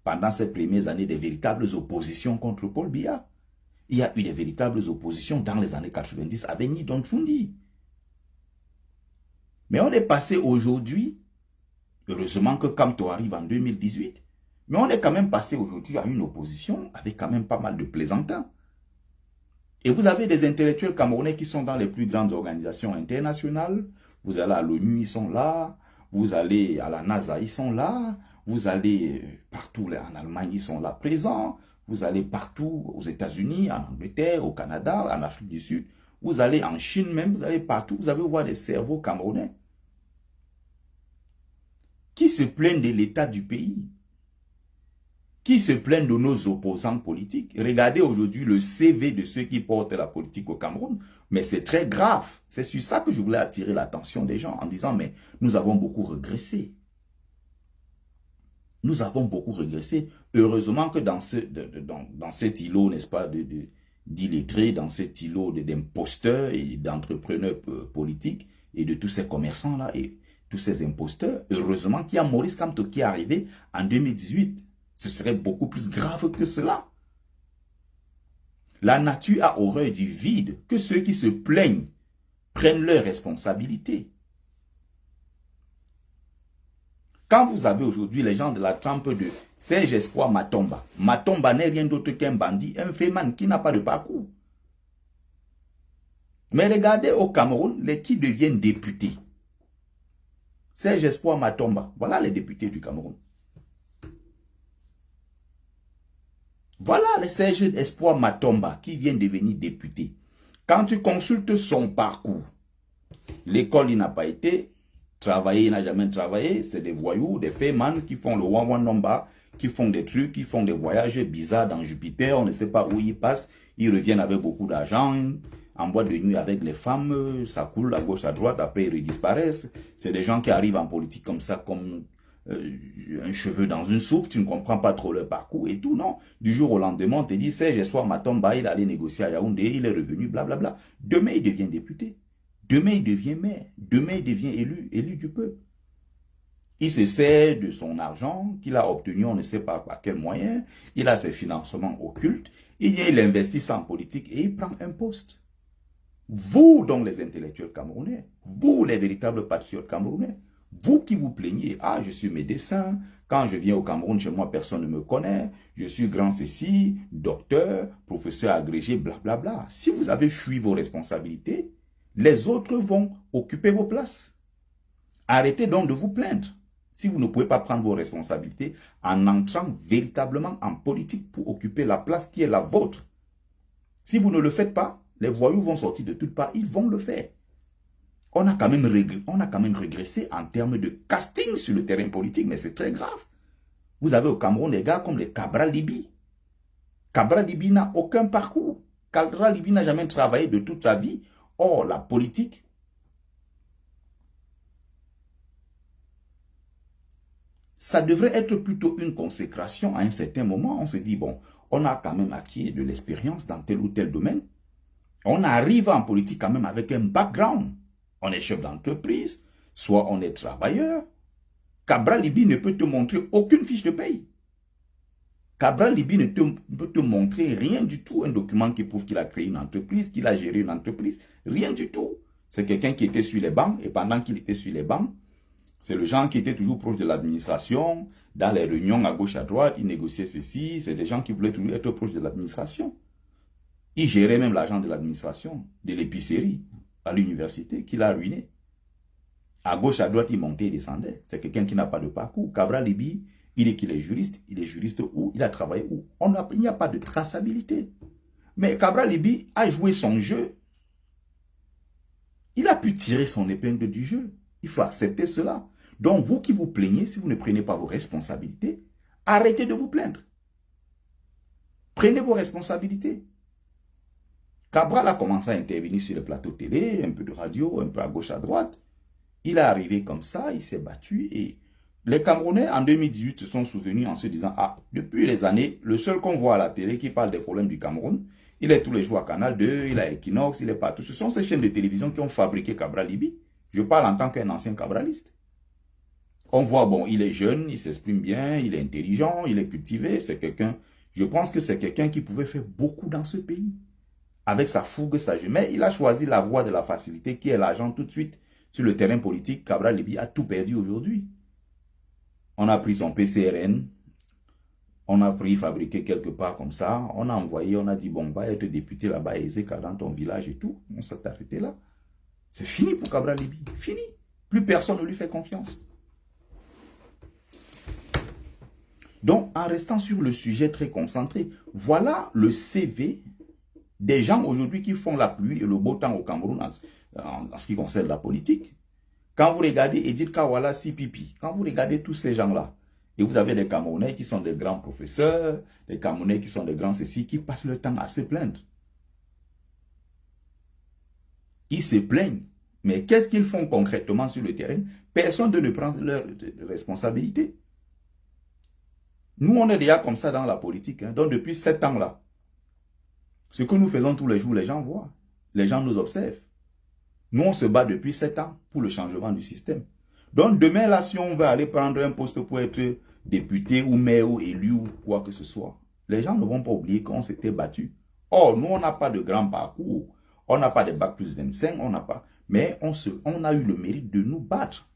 pendant ces premières années, des véritables oppositions contre Paul Biya. Il y a eu des véritables oppositions dans les années 90 avec Nidon Fundi. Mais on est passé aujourd'hui, heureusement que Kamto arrive en 2018, mais on est quand même passé aujourd'hui à une opposition avec quand même pas mal de plaisantins. Et vous avez des intellectuels camerounais qui sont dans les plus grandes organisations internationales. Vous allez à l'ONU, ils sont là. Vous allez à la NASA, ils sont là. Vous allez partout en Allemagne, ils sont là présents. Vous allez partout aux États-Unis, en Angleterre, au Canada, en Afrique du Sud. Vous allez en Chine même, vous allez partout. Vous allez voir des cerveaux camerounais qui se plaignent de l'état du pays, qui se plaignent de nos opposants politiques. Regardez aujourd'hui le CV de ceux qui portent la politique au Cameroun, mais c'est très grave. C'est sur ça que je voulais attirer l'attention des gens en disant, mais nous avons beaucoup régressé. Nous avons beaucoup régressé. Heureusement que dans cet îlot, n'est-ce pas, d'illettrés, dans cet îlot d'imposteurs et d'entrepreneurs politiques et de tous ces commerçants-là et tous ces imposteurs, heureusement qu'il y a Maurice Kamto qui est arrivé en 2018. Ce serait beaucoup plus grave que cela. La nature a horreur du vide, que ceux qui se plaignent prennent leurs responsabilités. Quand vous avez aujourd'hui les gens de la trempe de Serge Espoir Matomba, Matomba n'est rien d'autre qu'un bandit, un féman qui n'a pas de parcours. Mais regardez au Cameroun, les qui deviennent députés. Serge Espoir Matomba, voilà les députés du Cameroun. Voilà le Serge Espoir Matomba qui vient devenir député. Quand tu consultes son parcours, l'école il n'a pas été, travailler il n'a jamais travaillé, c'est des voyous, des fémans qui font le one number, qui font des trucs, qui font des voyages bizarres dans Jupiter, on ne sait pas où ils passent, ils reviennent avec beaucoup d'argent, en boîte de nuit avec les femmes, ça coule à gauche, à droite, après ils disparaissent. C'est des gens qui arrivent en politique comme ça, comme un cheveu dans une soupe, tu ne comprends pas trop leur parcours et tout, non. Du jour au lendemain, on te dit, Serge Espoir Matomba, il allait négocier à Yaoundé, il est revenu, blablabla. Demain, il devient député. Demain, il devient maire. Demain, il devient élu du peuple. Il se sert de son argent qu'il a obtenu, on ne sait pas par quel moyen. Il a ses financements occultes. Il investit ça en politique et il prend un poste. Vous, donc les intellectuels camerounais, vous, les véritables patriotes camerounais, vous qui vous plaignez, ah, je suis médecin, quand je viens au Cameroun, chez moi, personne ne me connaît, je suis grand ceci, docteur, professeur agrégé, blablabla. Si vous avez fui vos responsabilités, les autres vont occuper vos places. Arrêtez donc de vous plaindre. Si vous ne pouvez pas prendre vos responsabilités en entrant véritablement en politique pour occuper la place qui est la vôtre. Si vous ne le faites pas, les voyous vont sortir de toutes parts, ils vont le faire. On a quand même régressé en termes de casting sur le terrain politique, mais c'est très grave. Vous avez au Cameroun des gars comme les Cabral Libi. Cabral Libi n'a aucun parcours. Cabral Libi n'a jamais travaillé de toute sa vie. Or, la politique, ça devrait être plutôt une consécration à un certain moment. On se dit, bon, on a quand même acquis de l'expérience dans tel ou tel domaine. On arrive en politique quand même avec un background. On est chef d'entreprise, soit on est travailleur. Cabral Libi ne peut te montrer aucune fiche de paye. Cabral Libi ne peut te montrer rien du tout, un document qui prouve qu'il a créé une entreprise, qu'il a géré une entreprise, rien du tout. C'est quelqu'un qui était sur les bancs, et pendant qu'il était sur les bancs, c'est le genre qui était toujours proche de l'administration, dans les réunions à gauche, à droite, il négociait ceci, c'est des gens qui voulaient toujours être proches de l'administration. Il gérait même l'argent de l'administration, de l'épicerie, à l'université, qu'il a ruiné. À gauche, à droite, il montait et descendait. C'est quelqu'un qui n'a pas de parcours. Cabral Libi, il est qu'il est juriste. Il est juriste où? Il a travaillé où? Il n'y a pas de traçabilité. Mais Cabral Libi a joué son jeu. Il a pu tirer son épingle du jeu. Il faut accepter cela. Donc, vous qui vous plaignez, si vous ne prenez pas vos responsabilités, arrêtez de vous plaindre. Prenez vos responsabilités. Cabral a commencé à intervenir sur les plateaux télé, un peu de radio, un peu à gauche, à droite. Il est arrivé comme ça, il s'est battu et les Camerounais en 2018 se sont souvenus en se disant, ah, depuis les années, le seul qu'on voit à la télé qui parle des problèmes du Cameroun, il est tous les jours à Canal 2, il a Equinox, il est partout. Ce sont ces chaînes de télévision qui ont fabriqué Cabral Libi. Je parle en tant qu'un ancien cabraliste. On voit, bon, il est jeune, il s'exprime bien, il est intelligent, il est cultivé, c'est quelqu'un, je pense que c'est quelqu'un qui pouvait faire beaucoup dans ce pays. Avec sa fougue, sa jeunesse. Mais il a choisi la voie de la facilité qui est l'argent tout de suite. Sur le terrain politique, Cabral Libi a tout perdu aujourd'hui. On a pris son PCRN, on a pris fabriqué quelque part comme ça, on a envoyé, on a dit, bon, va être député là-bas, Ezeka, dans ton village et tout. On s'est arrêté là. C'est fini pour Cabral Libi. Fini. Plus personne ne lui fait confiance. Donc, en restant sur le sujet très concentré, voilà le CV des gens aujourd'hui qui font la pluie et le beau temps au Cameroun en ce qui concerne la politique. Quand vous regardez Edith Kawala Sipipi, quand vous regardez tous ces gens-là, et vous avez des Camerounais qui sont des grands professeurs, des Camerounais qui sont des grands ceci, qui passent leur temps à se plaindre. Ils se plaignent. Mais qu'est-ce qu'ils font concrètement sur le terrain? Personne ne prend leur responsabilité. Nous, on est déjà comme ça dans la politique. Donc, depuis 7 ans-là, ce que nous faisons tous les jours, les gens voient. Les gens nous observent. Nous, on se bat depuis 7 ans pour le changement du système. Donc, demain, là, si on veut aller prendre un poste pour être député ou maire ou élu ou quoi que ce soit, les gens ne vont pas oublier qu'on s'était battu. Or, nous, on n'a pas de grand parcours. On n'a pas de bac plus 25, on n'a pas. Mais on a eu le mérite de nous battre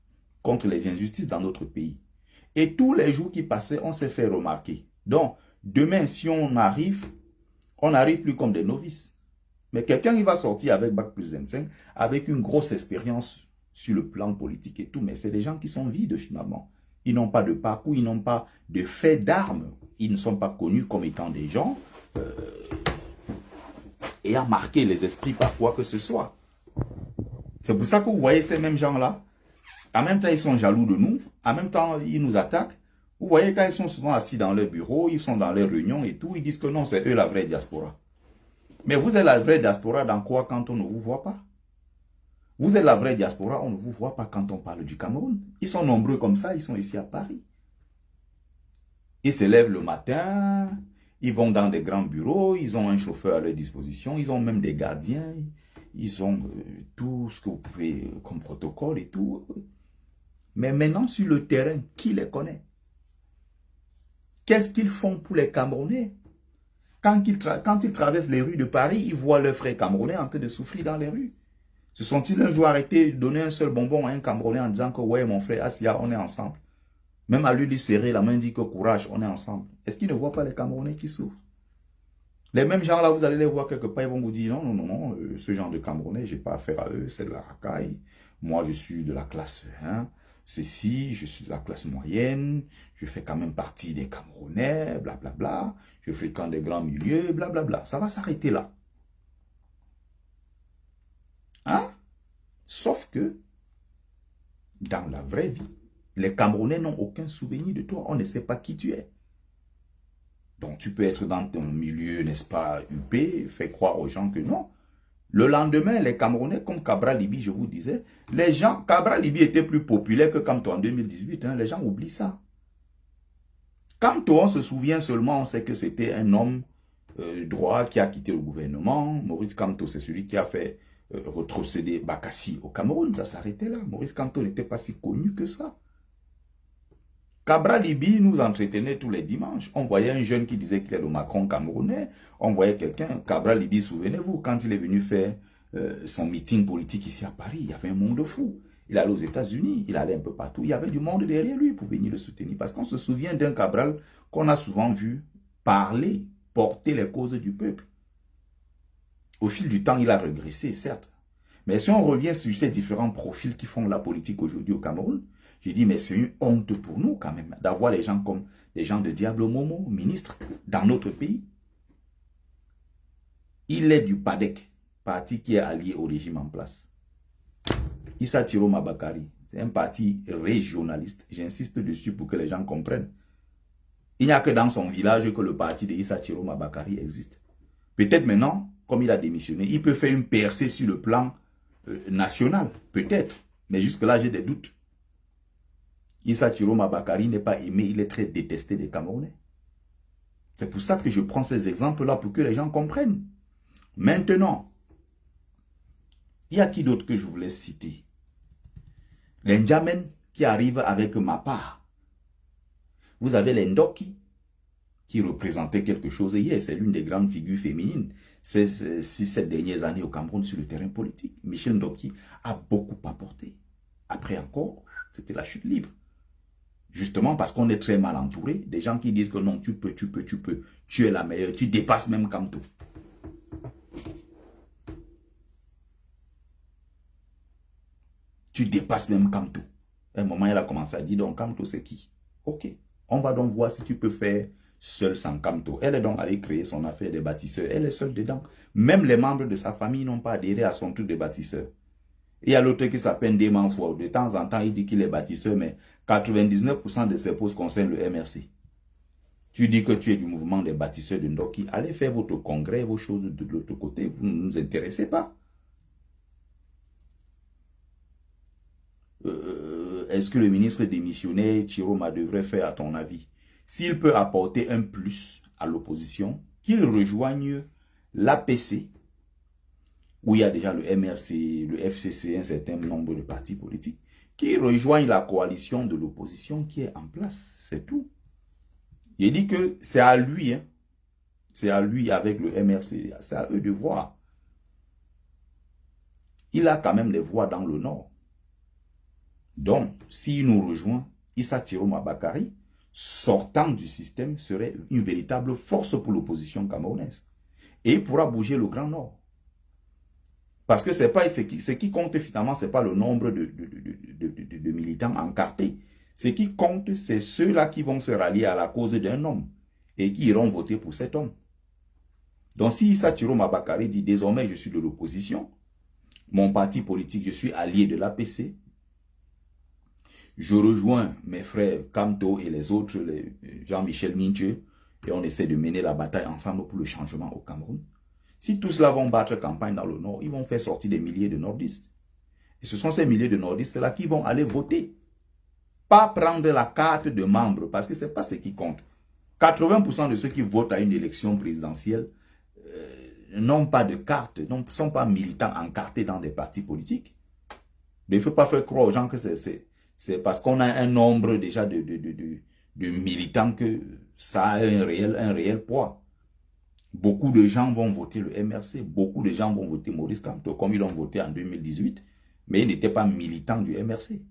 contre les injustices dans notre pays. Et tous les jours qui passaient, on s'est fait remarquer. Donc, demain, si on n'arrive plus comme des novices. Mais quelqu'un qui va sortir avec bac plus 25, avec une grosse expérience sur le plan politique et tout, mais c'est des gens qui sont vides finalement. Ils n'ont pas de parcours, ils n'ont pas de fait d'armes. Ils ne sont pas connus comme étant des gens ayant marqué les esprits par quoi que ce soit. C'est pour ça que vous voyez ces mêmes gens-là, en même temps ils sont jaloux de nous, en même temps ils nous attaquent. Vous voyez quand ils sont souvent assis dans leur bureau, ils sont dans leurs réunions et tout, ils disent que non, c'est eux la vraie diaspora. Mais vous êtes la vraie diaspora dans quoi quand on ne vous voit pas? Vous êtes la vraie diaspora, on ne vous voit pas quand on parle du Cameroun. Ils sont nombreux comme ça, ils sont ici à Paris. Ils se lèvent le matin, ils vont dans des grands bureaux, ils ont un chauffeur à leur disposition, ils ont même des gardiens, ils ont tout ce que vous pouvez comme protocole et tout. Mais maintenant, sur le terrain, qui les connaît? Qu'est-ce qu'ils font pour les Camerounais? Quand ils traversent les rues de Paris, ils voient leurs frères camerounais en train de souffrir dans les rues. Se sont-ils un jour arrêtés de donner un seul bonbon à un Camerounais en disant que ouais, mon frère Assia, on est ensemble? Même à lui serrer la main, dit que courage, on est ensemble. Est-ce qu'ils ne voient pas les Camerounais qui souffrent? Les mêmes gens là, vous allez les voir quelque part, ils vont vous dire non, non, non, non, ce genre de Camerounais, je n'ai pas affaire à eux, c'est de la racaille. Moi, je suis de la classe 1. Ceci, je suis de la classe moyenne, je fais quand même partie des Camerounais, blablabla, bla, bla, je fréquente des grands milieux, blablabla. Bla, bla. Ça va s'arrêter là. Hein? Sauf que, dans la vraie vie, les Camerounais n'ont aucun souvenir de toi, on ne sait pas qui tu es. Donc tu peux être dans ton milieu, n'est-ce pas, UP, faire croire aux gens que non. Le lendemain, les Camerounais, comme Cabral Libi, je vous disais, les gens, Cabral Libi était plus populaire que Kamto en 2018. Hein, les gens oublient ça. Kamto, on se souvient seulement, on sait que c'était un homme droit qui a quitté le gouvernement. Maurice Kamto, c'est celui qui a fait retrocéder Bakassi au Cameroun. Ça s'arrêtait là. Maurice Kamto n'était pas si connu que ça. Cabral Libi nous entretenait tous les dimanches. On voyait un jeune qui disait qu'il est le Macron camerounais. On voyait quelqu'un, Cabral Libi, souvenez-vous, quand il est venu faire son meeting politique ici à Paris, il y avait un monde fou. Il allait aux États-Unis, il allait un peu partout. Il y avait du monde derrière lui pour venir le soutenir. Parce qu'on se souvient d'un Cabral qu'on a souvent vu parler, porter les causes du peuple. Au fil du temps, il a régressé, certes. Mais si on revient sur ces différents profils qui font la politique aujourd'hui au Cameroun, j'ai dit, mais c'est une honte pour nous quand même, d'avoir les gens comme les gens de Diablo Momo, ministres, dans notre pays. Il est du PADEC, parti qui est allié au régime en place. Issa Thiro Mabakari, c'est un parti régionaliste. J'insiste dessus pour que les gens comprennent. Il n'y a que dans son village que le parti de Issa Thiro Mabakari existe. Peut-être maintenant, comme il a démissionné, il peut faire une percée sur le plan national, peut-être. Mais jusque-là, j'ai des doutes. Issa Chiroma Bakari n'est pas aimé, il est très détesté des Camerounais. C'est pour ça que je prends ces exemples-là pour que les gens comprennent. Maintenant, il y a qui d'autre que je voulais citer? Les Ndjamen qui arrivent avec ma part. Vous avez les Ndoki qui représentaient quelque chose hier. C'est l'une des grandes figures féminines ces 6-7 dernières années au Cameroun sur le terrain politique. Michel Ndoki a beaucoup apporté. Après encore, c'était la chute libre. Justement parce qu'on est très mal entouré. Des gens qui disent que non, tu peux. Tu es la meilleure. Tu dépasses même Kamto. Tu dépasses même Kamto. À un moment, elle a commencé à dire, donc Kamto, c'est qui? Ok. On va donc voir si tu peux faire seul sans Kamto. Elle est donc allée créer son affaire des bâtisseurs. Elle est seule dedans. Même les membres de sa famille n'ont pas adhéré à son truc de bâtisseur. Il y a l'autre qui s'appelle Demanfo. De temps en temps, il dit qu'il est bâtisseur, mais 99% de ses postes concernent le MRC. Tu dis que tu es du mouvement des bâtisseurs de Ndoki. Allez faire votre congrès, vos choses de l'autre côté. Vous ne nous intéressez pas. Est-ce que le ministre démissionnaire, Chiroma, devrait faire à ton avis? S'il peut apporter un plus à l'opposition, qu'il rejoigne l'APC, où il y a déjà le MRC, le FCC, un certain nombre de partis politiques, qui rejoignent la coalition de l'opposition qui est en place. C'est tout. Il dit que c'est à lui, hein, c'est à lui avec le MRC, c'est à eux de voir. Il a quand même des voix dans le Nord. Donc, s'il nous rejoint, Issa Chiroma Bakari, sortant du système, serait une véritable force pour l'opposition camerounaise. Et il pourra bouger le Grand Nord. Parce que ce qui compte finalement, ce n'est pas le nombre de militants encartés. Ce qui compte, c'est ceux-là qui vont se rallier à la cause d'un homme et qui iront voter pour cet homme. Donc si Issa Chiroma Bakari dit désormais je suis de l'opposition, mon parti politique, je suis allié de l'APC, je rejoins mes frères Kamto et les autres, Jean-Michel Ninche, et on essaie de mener la bataille ensemble pour le changement au Cameroun. Si tous cela vont battre campagne dans le Nord, ils vont faire sortir des milliers de nordistes. Et ce sont ces milliers de nordistes-là qui vont aller voter. Pas prendre la carte de membre, parce que ce n'est pas ce qui compte. 80% de ceux qui votent à une élection présidentielle n'ont pas de carte, ne sont pas militants encartés dans des partis politiques. Mais il ne faut pas faire croire aux gens que c'est parce qu'on a un nombre déjà de militants que ça a un réel poids. Beaucoup de gens vont voter le MRC, beaucoup de gens vont voter Maurice Kamto, comme ils l'ont voté en 2018, mais ils n'étaient pas militants du MRC.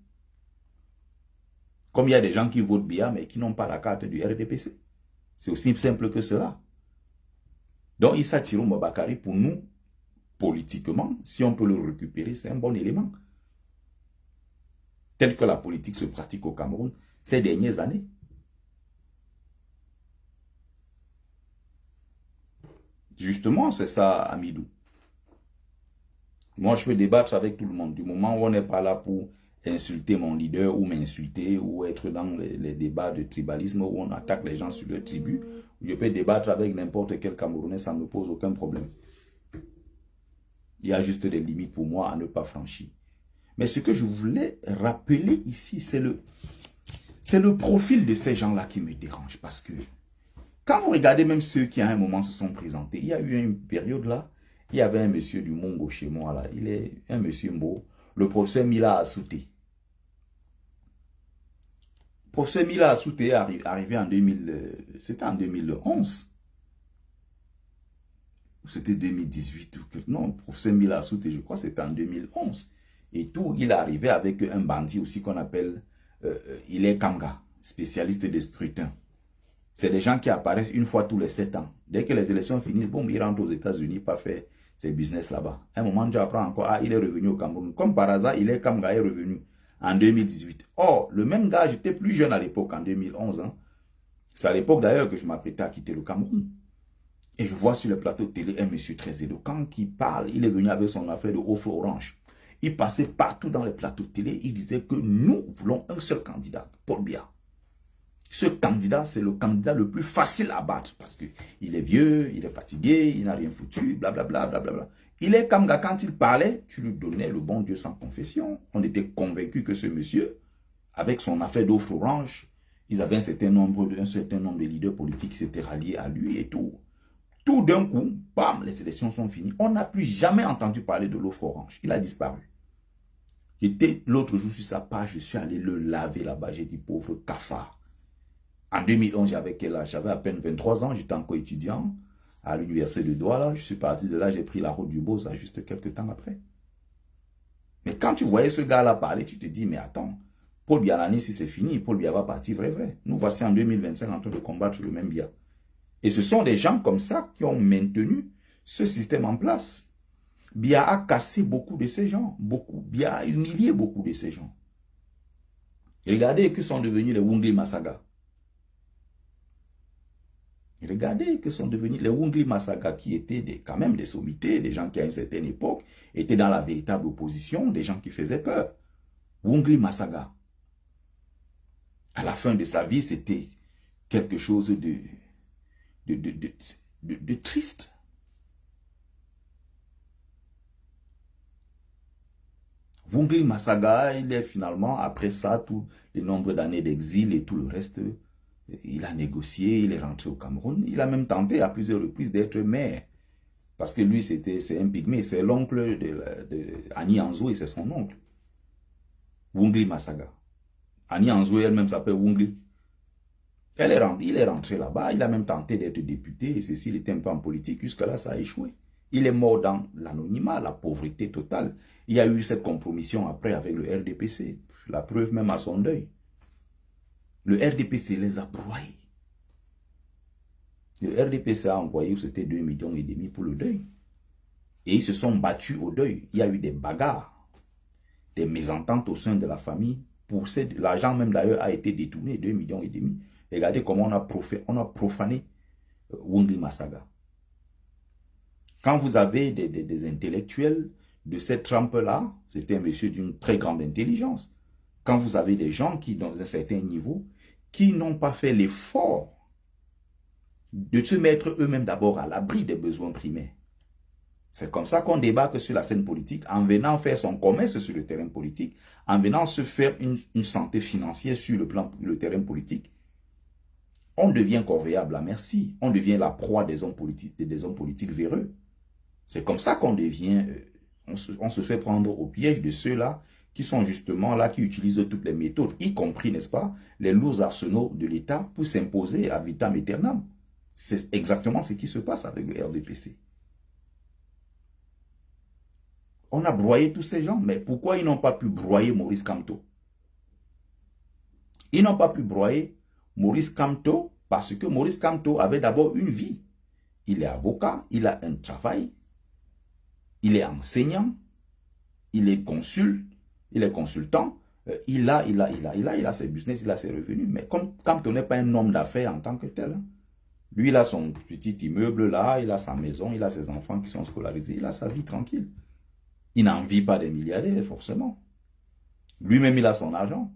Comme il y a des gens qui votent BIA, mais qui n'ont pas la carte du RDPC. C'est aussi simple que cela. Donc Issa Chiroma Bakari, pour nous, politiquement, si on peut le récupérer, c'est un bon élément. Tel que la politique se pratique au Cameroun ces dernières années. Justement, c'est ça, Amidou. Moi, je peux débattre avec tout le monde. Du moment où on n'est pas là pour insulter mon leader ou m'insulter ou être dans les débats de tribalisme où on attaque les gens sur leur tribu, je peux débattre avec n'importe quel Camerounais, ça ne me pose aucun problème. Il y a juste des limites pour moi à ne pas franchir. Mais ce que je voulais rappeler ici, c'est le profil de ces gens-là qui me dérange. Parce que quand vous regardez même ceux qui à un moment se sont présentés, il y a eu une période là, il y avait un monsieur du Mongo chez moi là, il est un monsieur beau, le professeur Mila Assouté. Le professeur Mila Assouté est arrivé en c'était en 2011. C'était 2018 ou quelque... Non, le professeur Mila Assouté, je crois que c'était en 2011. Et tout, il est arrivé avec un bandit aussi qu'on appelle Ilé Kamga, spécialiste des scrutins. C'est des gens qui apparaissent une fois tous les 7 ans. Dès que les élections finissent, bon, ils rentrent aux États-Unis pour faire ses business là-bas. À un moment, tu apprends encore, ah, il est revenu au Cameroun. Comme par hasard, Ilé Kamga est revenu en 2018. Or, le même gars, j'étais plus jeune à l'époque, en 2011. Hein. C'est à l'époque d'ailleurs que je m'apprêtais à quitter le Cameroun. Et je vois sur le plateau de télé un monsieur très éloquent qui parle. Il est venu avec son affaire de haut orange. Il passait partout dans les plateaux de télé. Il disait que nous voulons un seul candidat, Paul Biya. Ce candidat, c'est le candidat le plus facile à battre parce qu'il est vieux, il est fatigué, il n'a rien foutu, blablabla, blablabla. Il est Kamga, quand il parlait, tu lui donnais le bon Dieu sans confession. On était convaincus que ce monsieur, avec son affaire d'offre orange, ils avaient un certain nombre de leaders politiques qui s'étaient ralliés à lui et tout. Tout d'un coup, bam, les élections sont finies. On n'a plus jamais entendu parler de l'offre orange. Il a disparu. J'étais l'autre jour sur sa page, je suis allé le laver là-bas. J'ai dit, pauvre cafard. En 2011, j'avais quel âge? J'avais à peine 23 ans, j'étais encore étudiant à l'université de Douala. Je suis parti de là, j'ai pris la route du Beaux-Arts juste quelques temps après. Mais quand tu voyais ce gars-là parler, tu te dis, mais attends, Paul Biya l'année, si c'est fini, Paul Biya va partir vrai. Nous voici en 2025 en train de combattre le même Biya. Et ce sont des gens comme ça qui ont maintenu ce système en place. Biya a cassé beaucoup de ces gens, beaucoup. Biya a humilié beaucoup de ces gens. Et regardez que sont devenus les Wungli Masaga. Et regardez que sont devenus les Wungli Masaga qui étaient quand même des sommités, des gens qui à une certaine époque étaient dans la véritable opposition, des gens qui faisaient peur. Wungli Masaga. À la fin de sa vie, c'était quelque chose de triste. Wungli Masaga, il est finalement, après ça, tout le nombre d'années d'exil et tout le reste, il a négocié, il est rentré au Cameroun. Il a même tenté à plusieurs reprises d'être maire. Parce que lui, c'est un pygmée, c'est l'oncle de Annie Anzo et c'est son oncle. Wungli Masaga. Annie Anzo elle-même s'appelle Wungli. Il est rentré là-bas, il a même tenté d'être député et ceci, il était un peu en politique, jusque-là, ça a échoué. Il est mort dans l'anonymat, la pauvreté totale. Il y a eu cette compromission après avec le RDPC, la preuve même à son deuil. Le RDPC les a broyés. Le RDPC a envoyé, c'était 2,5 millions pour le deuil. Et ils se sont battus au deuil. Il y a eu des bagarres, des mésententes au sein de la famille. L'argent même d'ailleurs a été détourné, 2,5 millions. Regardez comment on a profané Wungli Masaga. Quand vous avez des intellectuels de cette trempe-là, c'était un monsieur d'une très grande intelligence. Quand vous avez des gens qui, dans un certain niveau, qui n'ont pas fait l'effort de se mettre eux-mêmes d'abord à l'abri des besoins primaires. C'est comme ça qu'on débarque sur la scène politique, en venant faire son commerce sur le terrain politique, en venant se faire une santé financière sur le terrain politique. On devient corvéable à merci. On devient la proie des hommes politiques véreux. C'est comme ça qu'on devient, on se fait prendre au piège de ceux-là qui sont justement là, qui utilisent toutes les méthodes, y compris, n'est-ce pas, les lourds arsenaux de l'État pour s'imposer à vitam aeternam. C'est exactement ce qui se passe avec le RDPC. On a broyé tous ces gens, mais pourquoi ils n'ont pas pu broyer Maurice Kamto? Ils n'ont pas pu broyer Maurice Kamto parce que Maurice Kamto avait d'abord une vie. Il est avocat, il a un travail, il est enseignant, il est consul, il est consultant, il a ses business, il a ses revenus. Mais comme Kamto n'est pas un homme d'affaires en tant que tel, hein, lui, il a son petit immeuble là, il a sa maison, il a ses enfants qui sont scolarisés, il a sa vie tranquille. Il n'en vit pas des milliardaires, forcément. Lui-même, il a son argent.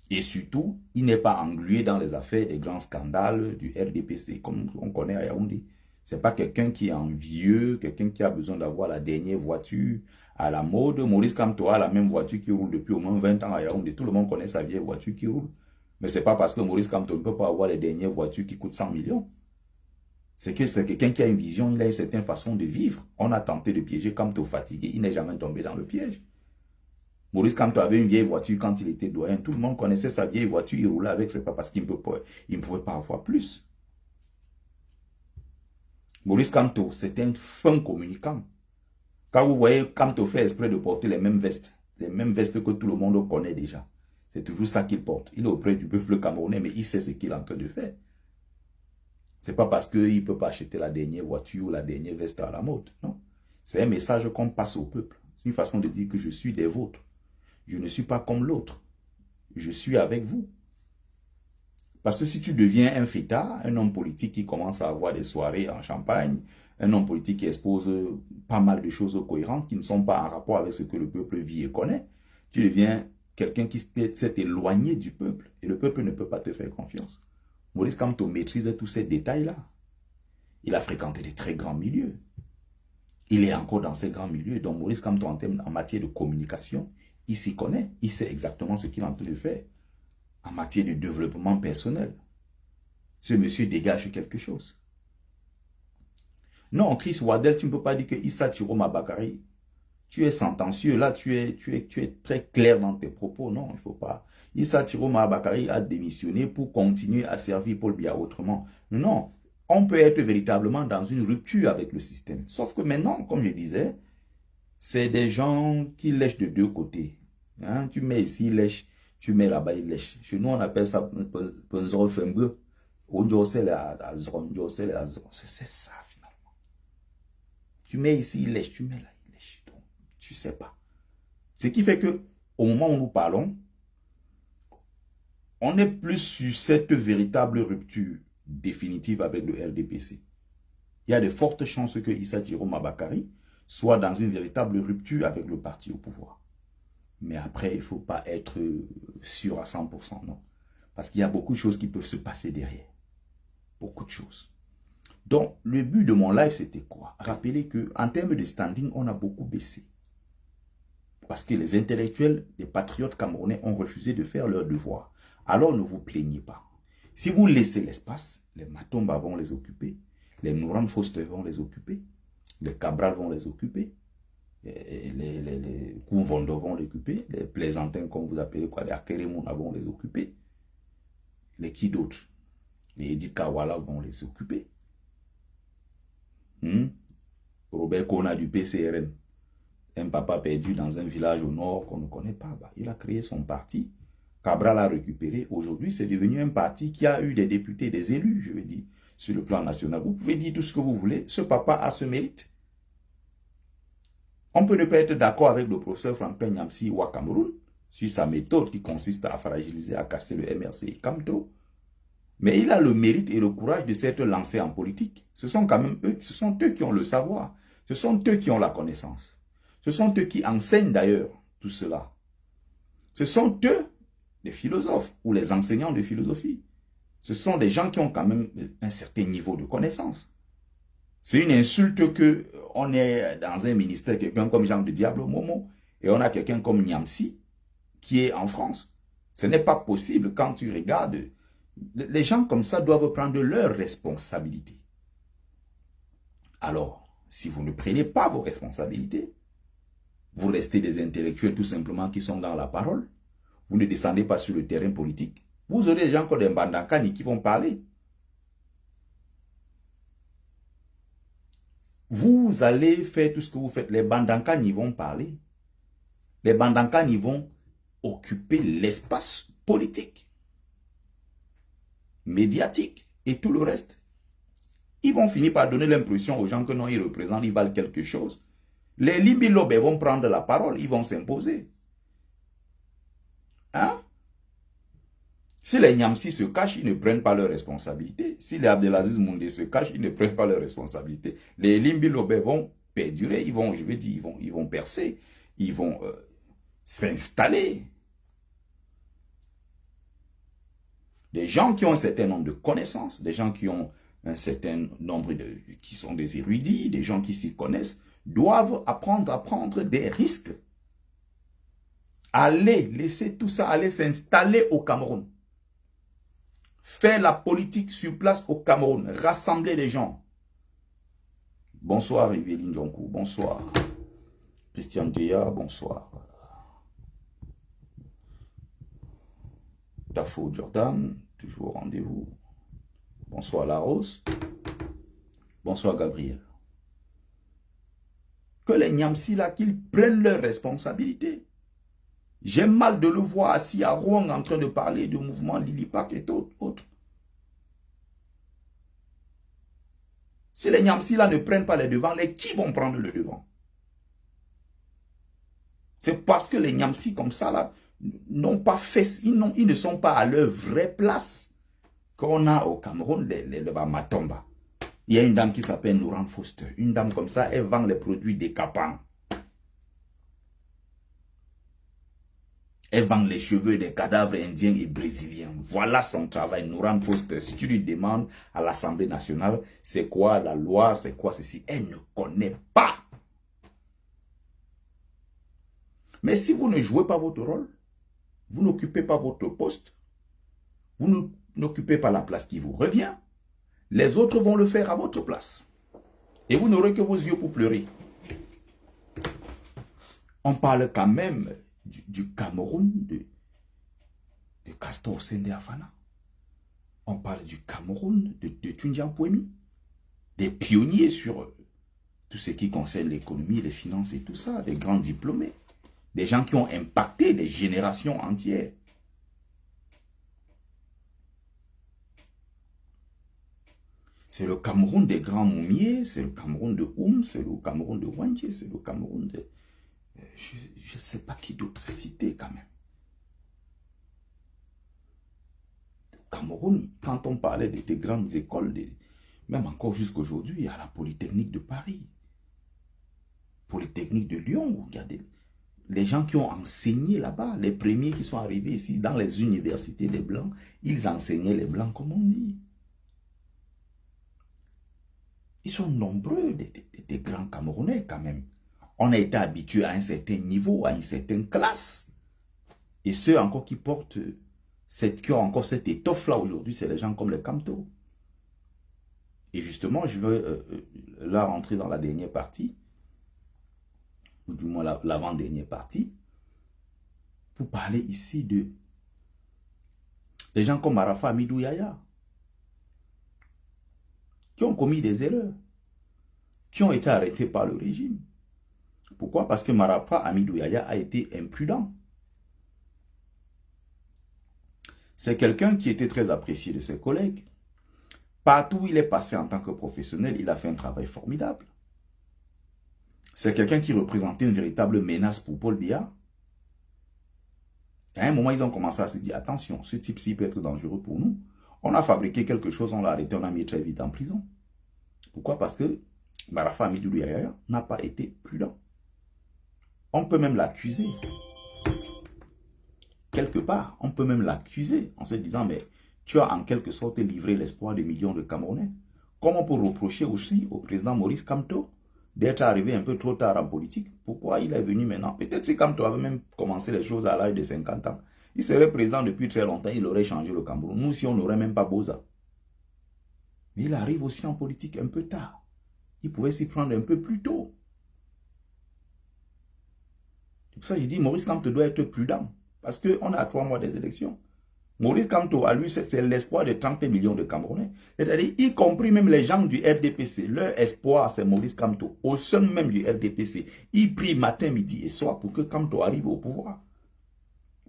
Et surtout, il n'est pas englué dans les affaires des grands scandales du RDPC, comme on connaît à Yaoundé. Ce n'est pas quelqu'un qui est envieux, quelqu'un qui a besoin d'avoir la dernière voiture à la mode. Maurice Kamto a la même voiture qui roule depuis au moins 20 ans à Yaoundé. Tout le monde connaît sa vieille voiture qui roule. Mais ce n'est pas parce que Maurice Kamto ne peut pas avoir les dernières voitures qui coûtent 100 millions. C'est que c'est quelqu'un qui a une vision, il a une certaine façon de vivre. On a tenté de piéger Kamto fatigué, il n'est jamais tombé dans le piège. Maurice Kamto avait une vieille voiture quand il était doyen. Tout le monde connaissait sa vieille voiture, il roulait avec, c'est pas parce qu'il ne pouvait pas avoir plus. Maurice Kamto, c'est un fin communicant. Quand vous voyez Kamto fait exprès de porter les mêmes vestes que tout le monde connaît déjà. C'est toujours ça qu'il porte. Il est auprès du peuple camerounais, mais il sait ce qu'il est en train de faire. C'est pas parce qu'il ne peut pas acheter la dernière voiture ou la dernière veste à la mode. Non. C'est un message qu'on passe au peuple. C'est une façon de dire que je suis des vôtres. Je ne suis pas comme l'autre. Je suis avec vous. Parce que si tu deviens un fêtard, un homme politique qui commence à avoir des soirées en Champagne, un homme politique qui expose pas mal de choses cohérentes qui ne sont pas en rapport avec ce que le peuple vit et connaît, tu deviens quelqu'un qui s'est éloigné du peuple. Et le peuple ne peut pas te faire confiance. Maurice Kamto maîtrise tous ces détails-là. Il a fréquenté des très grands milieux. Il est encore dans ces grands milieux. Donc Maurice Kamto, en matière de communication, il s'y connaît. Il sait exactement ce qu'il est en train de faire en matière de développement personnel. Ce monsieur dégage quelque chose. Non, Chris Waddell, tu ne peux pas dire que Issa Chiroma Bakary, tu es sentencieux. Là, tu es très clair dans tes propos. Non, il ne faut pas. Issa Chiroma Bakary a démissionné pour continuer à servir Paul Biya autrement. Non, on peut être véritablement dans une rupture avec le système. Sauf que maintenant, comme je disais, c'est des gens qui lèchent de deux côtés. Hein? Tu mets ici, il lèche. Tu mets là-bas, il lèche. Chez nous, on appelle ça Penzor Fembe. C'est ça, finalement. Tu mets ici, il lèche. Tu mets là, il lèche. Donc, tu ne sais pas. Ce qui fait que, au moment où nous parlons, on n'est plus sur cette véritable rupture définitive avec le RDPC. Il y a de fortes chances que Issa Chiroma Bakary soit dans une véritable rupture avec le parti au pouvoir. Mais après, il ne faut pas être sûr à 100%, non. Parce qu'il y a beaucoup de choses qui peuvent se passer derrière. Beaucoup de choses. Donc, le but de mon live, c'était quoi? Rappeler qu'en termes de standing, on a beaucoup baissé. Parce que les intellectuels, les patriotes camerounais ont refusé de faire leur devoir. Alors, ne vous plaignez pas. Si vous laissez l'espace, les Matomba vont les occuper, les Nouran Foster vont les occuper, les Cabral vont les occuper, les Kouvondo vont les occuper, les Plaisantins, comme vous appelez quoi, les Akeremouna vont les occuper, les qui d'autres? Les Edi Kawala vont les occuper. Robert Kona du PCRN, un papa perdu dans un village au nord qu'on ne connaît pas, bah, il a créé son parti. Cabral a récupéré. Aujourd'hui, c'est devenu un parti qui a eu des députés, des élus, je veux dire, sur le plan national. Vous pouvez dire tout ce que vous voulez. Ce papa a ce mérite. On peut ne pas être d'accord avec le professeur Franklin Nyamsi ou à Cameroun sur sa méthode qui consiste à fragiliser, à casser le MRC et Kamto. Mais il a le mérite et le courage de s'être lancé en politique. Ce sont quand même eux, ce sont eux qui ont le savoir. Ce sont eux qui ont la connaissance. Ce sont eux qui enseignent d'ailleurs tout cela. Ce sont eux, les philosophes ou les enseignants de philosophie. Ce sont des gens qui ont quand même un certain niveau de connaissance. C'est une insulte que on est dans un ministère, quelqu'un comme Jean de Diable Momo, et on a quelqu'un comme Nyamsi qui est en France. Ce n'est pas possible quand tu regardes. Les gens comme ça doivent prendre leurs responsabilités. Alors, si vous ne prenez pas vos responsabilités, vous restez des intellectuels tout simplement qui sont dans la parole, vous ne descendez pas sur le terrain politique, vous aurez des gens comme des Bandankani qui vont parler. Vous allez faire tout ce que vous faites. Les Bandankani vont parler. Les Bandankani vont occuper l'espace politique, médiatique et tout le reste. Ils vont finir par donner l'impression aux gens que non, ils représentent, ils valent quelque chose. Les Limbilobé vont prendre la parole, ils vont s'imposer. Hein? Si les Nyamsi se cachent, ils ne prennent pas leurs responsabilités. Si les Abdelaziz Moundé se cachent, ils ne prennent pas leurs responsabilités. Les Limbilobé vont perdurer, ils vont, je vais dire, ils vont percer, ils vont s'installer. Des gens qui ont un certain nombre de connaissances, des gens qui ont un certain nombre qui sont des érudits, des gens qui s'y connaissent, doivent apprendre à prendre des risques. Allez, laisser tout ça aller s'installer au Cameroun. Faire la politique sur place au Cameroun. Rassembler les gens. Bonsoir, Evelyne Jonkou. Bonsoir. Christian Djeya, bonsoir. Tafo Jordan, toujours au rendez-vous. Bonsoir Larose. Bonsoir Gabriel. Que les Nyamsi là, qu'ils prennent leurs responsabilités. J'ai mal de le voir assis à Rouen en train de parler du mouvement Lilipak et autres. Si les Nyamsi là ne prennent pas les devants, qui vont prendre le devant? C'est parce que les Nyamsi comme ça là, n'ont pas fait, ils ne sont pas à leur vraie place qu'on a au Cameroun, les Matomba. Il y a une dame qui s'appelle Nouran Foster. Une dame comme ça, elle vend les produits décapants. Elle vend les cheveux des cadavres indiens et brésiliens. Voilà son travail, Nouran Foster. Si tu lui demandes à l'Assemblée nationale, c'est quoi la loi, c'est quoi ceci, elle ne connaît pas. Mais si vous ne jouez pas votre rôle, vous n'occupez pas votre poste, vous n'occupez pas la place qui vous revient, les autres vont le faire à votre place. Et vous n'aurez que vos yeux pour pleurer. On parle quand même du Cameroun, de Castor Sende Afana. On parle du Cameroun, de Tundian Pouemi, des pionniers sur tout ce qui concerne l'économie, les finances et tout ça, des grands diplômés, des gens qui ont impacté des générations entières. C'est le Cameroun des grands moumiers, c'est le Cameroun de Oum, c'est le Cameroun de Wandje, c'est le Cameroun de... Je ne sais pas qui d'autre citer quand même. Le Cameroun, quand on parlait des grandes écoles, même encore jusqu'aujourd'hui, il y a la Polytechnique de Paris, Polytechnique de Lyon, regardez. Les gens qui ont enseigné là-bas, les premiers qui sont arrivés ici dans les universités des Blancs, ils enseignaient les Blancs comme on dit. Ils sont nombreux, des grands Camerounais quand même. On a été habitué à un certain niveau, à une certaine classe. Et ceux encore qui portent, qui ont encore cette étoffe-là aujourd'hui, c'est les gens comme les Kamto. Et justement, je veux là rentrer dans la dernière partie, ou du moins l'avant-dernière partie, pour parler ici de des gens comme Marafa Amidou Yaya, qui ont commis des erreurs, qui ont été arrêtés par le régime. Pourquoi? Parce que Marafa Amidou Yaya a été imprudent. C'est quelqu'un qui était très apprécié de ses collègues. Partout où il est passé en tant que professionnel, il a fait un travail formidable. C'est quelqu'un qui représentait une véritable menace pour Paul Biya. À un moment, ils ont commencé à se dire, attention, ce type-ci peut être dangereux pour nous. On a fabriqué quelque chose, on l'a arrêté, on l'a mis très vite en prison. Pourquoi? Parce que Marafa Amidou Yaya n'a pas été prudent. On peut même l'accuser. Quelque part, on peut même l'accuser en se disant, mais tu as en quelque sorte livré l'espoir de millions de Camerounais. Comment on peut reprocher aussi au président Maurice Kamto d'être arrivé un peu trop tard en politique? Pourquoi il est venu maintenant? Peut-être si Kamto avait même commencé les choses à l'âge de 50 ans, il serait président depuis très longtemps, il aurait changé le Cameroun. Nous, si on n'aurait même pas Boza. Mais il arrive aussi en politique un peu tard. Il pouvait s'y prendre un peu plus tôt. C'est pour ça que je dis, Maurice Kamto doit être prudent. Parce qu'on est à 3 mois des élections. Maurice Kamto, à lui, c'est l'espoir de 30 millions de Camerounais. C'est-à-dire, y compris même les gens du RDPC, leur espoir, c'est Maurice Kamto. Au sein même du RDPC, ils prient matin, midi et soir pour que Kamto arrive au pouvoir.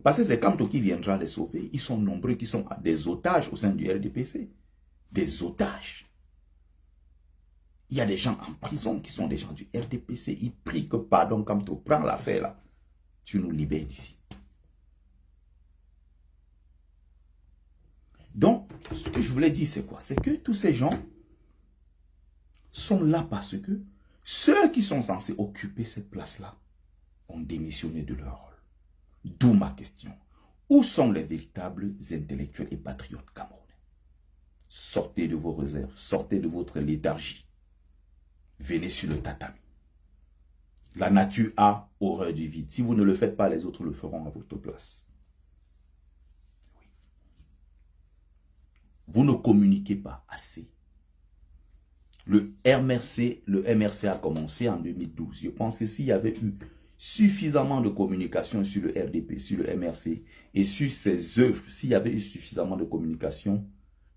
Parce que c'est Kamto qui viendra les sauver. Ils sont nombreux qui sont des otages au sein du RDPC. Des otages. Il y a des gens en prison qui sont des gens du RDPC. Ils prient que, pardon, Kamto, prends l'affaire là. Tu nous libères d'ici. Donc, ce que je voulais dire, c'est quoi? C'est que tous ces gens sont là parce que ceux qui sont censés occuper cette place-là ont démissionné de leur rôle. D'où ma question. Où sont les véritables intellectuels et patriotes camerounais? Sortez de vos réserves, sortez de votre léthargie. Venez sur le tatami. La nature a horreur du vide. Si vous ne le faites pas, les autres le feront à votre place. Vous ne communiquez pas assez. Le MRC a commencé en 2012. Je pense que s'il y avait eu suffisamment de communication sur le RDP, sur le MRC et sur ses œuvres, s'il y avait eu suffisamment de communication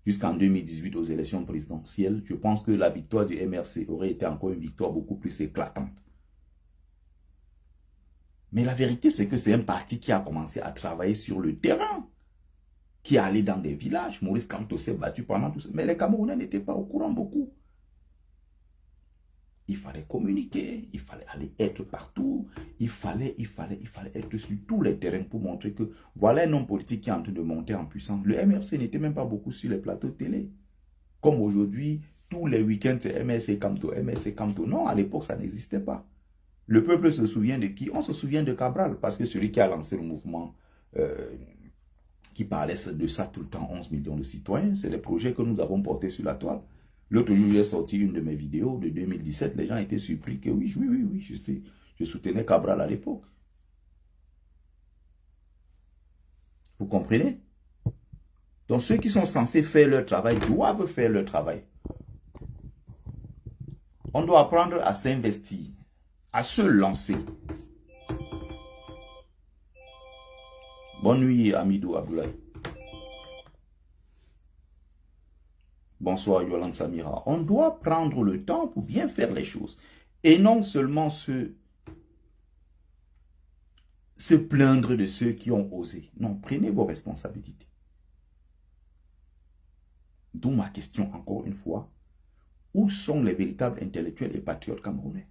jusqu'en 2018 aux élections présidentielles, je pense que la victoire du MRC aurait été encore une victoire beaucoup plus éclatante. Mais la vérité, c'est que c'est un parti qui a commencé à travailler sur le terrain, qui est allé dans des villages. Maurice Kamto s'est battu pendant tout ça. Mais les Camerounais n'étaient pas au courant beaucoup. Il fallait communiquer, il fallait aller être partout, il fallait être sur tous les terrains pour montrer que voilà un homme politique qui est en train de monter en puissance. Le MRC n'était même pas beaucoup sur les plateaux de télé. Comme aujourd'hui, tous les week-ends, c'est MRC Kamto, MRC Kamto. Non, à l'époque, ça n'existait pas. Le peuple se souvient de qui? On se souvient de Cabral, parce que celui qui a lancé le mouvement qui parlait de ça tout le temps, 11 millions de citoyens, c'est les projets que nous avons portés sur la toile. L'autre jour, j'ai sorti une de mes vidéos de 2017. Les gens étaient surpris que oui, je soutenais Cabral à l'époque. Vous comprenez? Donc ceux qui sont censés faire leur travail doivent faire leur travail. On doit apprendre à s'investir, à se lancer. Bonne nuit, Amidou Abdoulaye. Bonsoir, Yolande Samira. On doit prendre le temps pour bien faire les choses. Et non seulement se plaindre de ceux qui ont osé. Non, prenez vos responsabilités. D'où ma question, encore une fois. Où sont les véritables intellectuels et patriotes camerounais?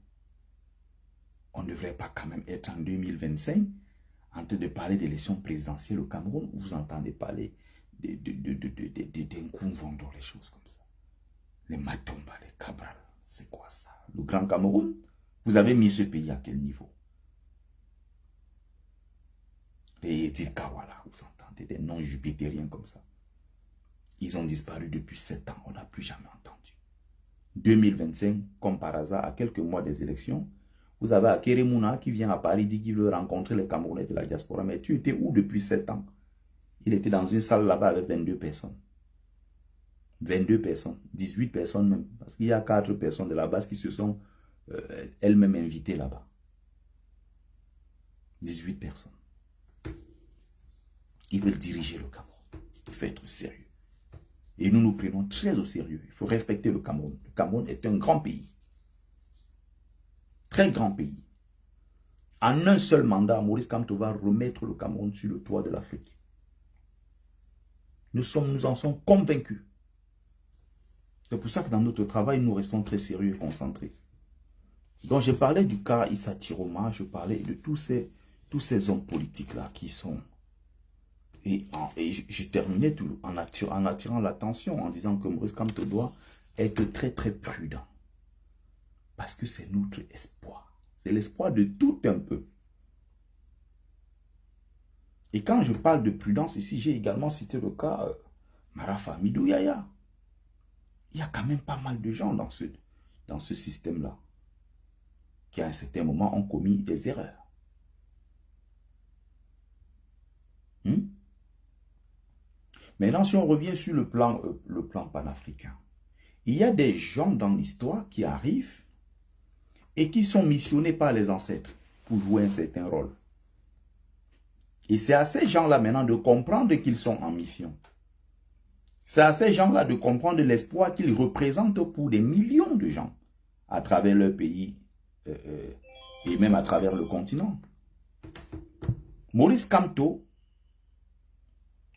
On ne devrait pas quand même être en 2025 en train de parler d'élections présidentielles au Cameroun, où vous entendez parler d'un Koumvondo, les choses comme ça. Les Matomba, les Cabral, c'est quoi ça? Le Grand Cameroun, vous avez mis ce pays à quel niveau? Les Tilkawala, vous entendez des noms jupitériens comme ça. Ils ont disparu depuis 7 ans, on n'a plus jamais entendu. 2025, comme par hasard, à quelques mois des élections, vous avez Akeremouna qui vient à Paris, dit qu'il veut rencontrer les Camerounais de la diaspora. Mais tu étais où depuis 7 ans? Il était dans une salle là-bas avec 22 personnes. 22 personnes, 18 personnes même. Parce qu'il y a 4 personnes de la base qui se sont elles-mêmes invitées là-bas. 18 personnes. Ils veulent diriger le Cameroun. Il faut être sérieux. Et nous nous prenons très au sérieux. Il faut respecter le Cameroun. Le Cameroun est un grand pays. Très grand pays. En un seul mandat, Maurice Kamto va remettre le Cameroun sur le toit de l'Afrique. Nous en sommes convaincus. C'est pour ça que dans notre travail, nous restons très sérieux et concentrés. Donc, je parlais du cas Issa Tiroma, je parlais de tous ces hommes politiques-là qui sont... Et je terminais toujours en attirant l'attention, en disant que Maurice Kamto doit être très très prudent. Parce que c'est notre espoir. C'est l'espoir de tout un peuple. Et quand je parle de prudence ici, j'ai également cité le cas Marafa Amidou Yaya. Il y a quand même pas mal de gens dans ce système-là qui à un certain moment ont commis des erreurs. Maintenant, si on revient sur le plan panafricain, il y a des gens dans l'histoire qui arrivent et qui sont missionnés par les ancêtres pour jouer un certain rôle. Et c'est à ces gens-là maintenant de comprendre qu'ils sont en mission. C'est à ces gens-là de comprendre l'espoir qu'ils représentent pour des millions de gens à travers leur pays et même à travers le continent. Maurice Kamto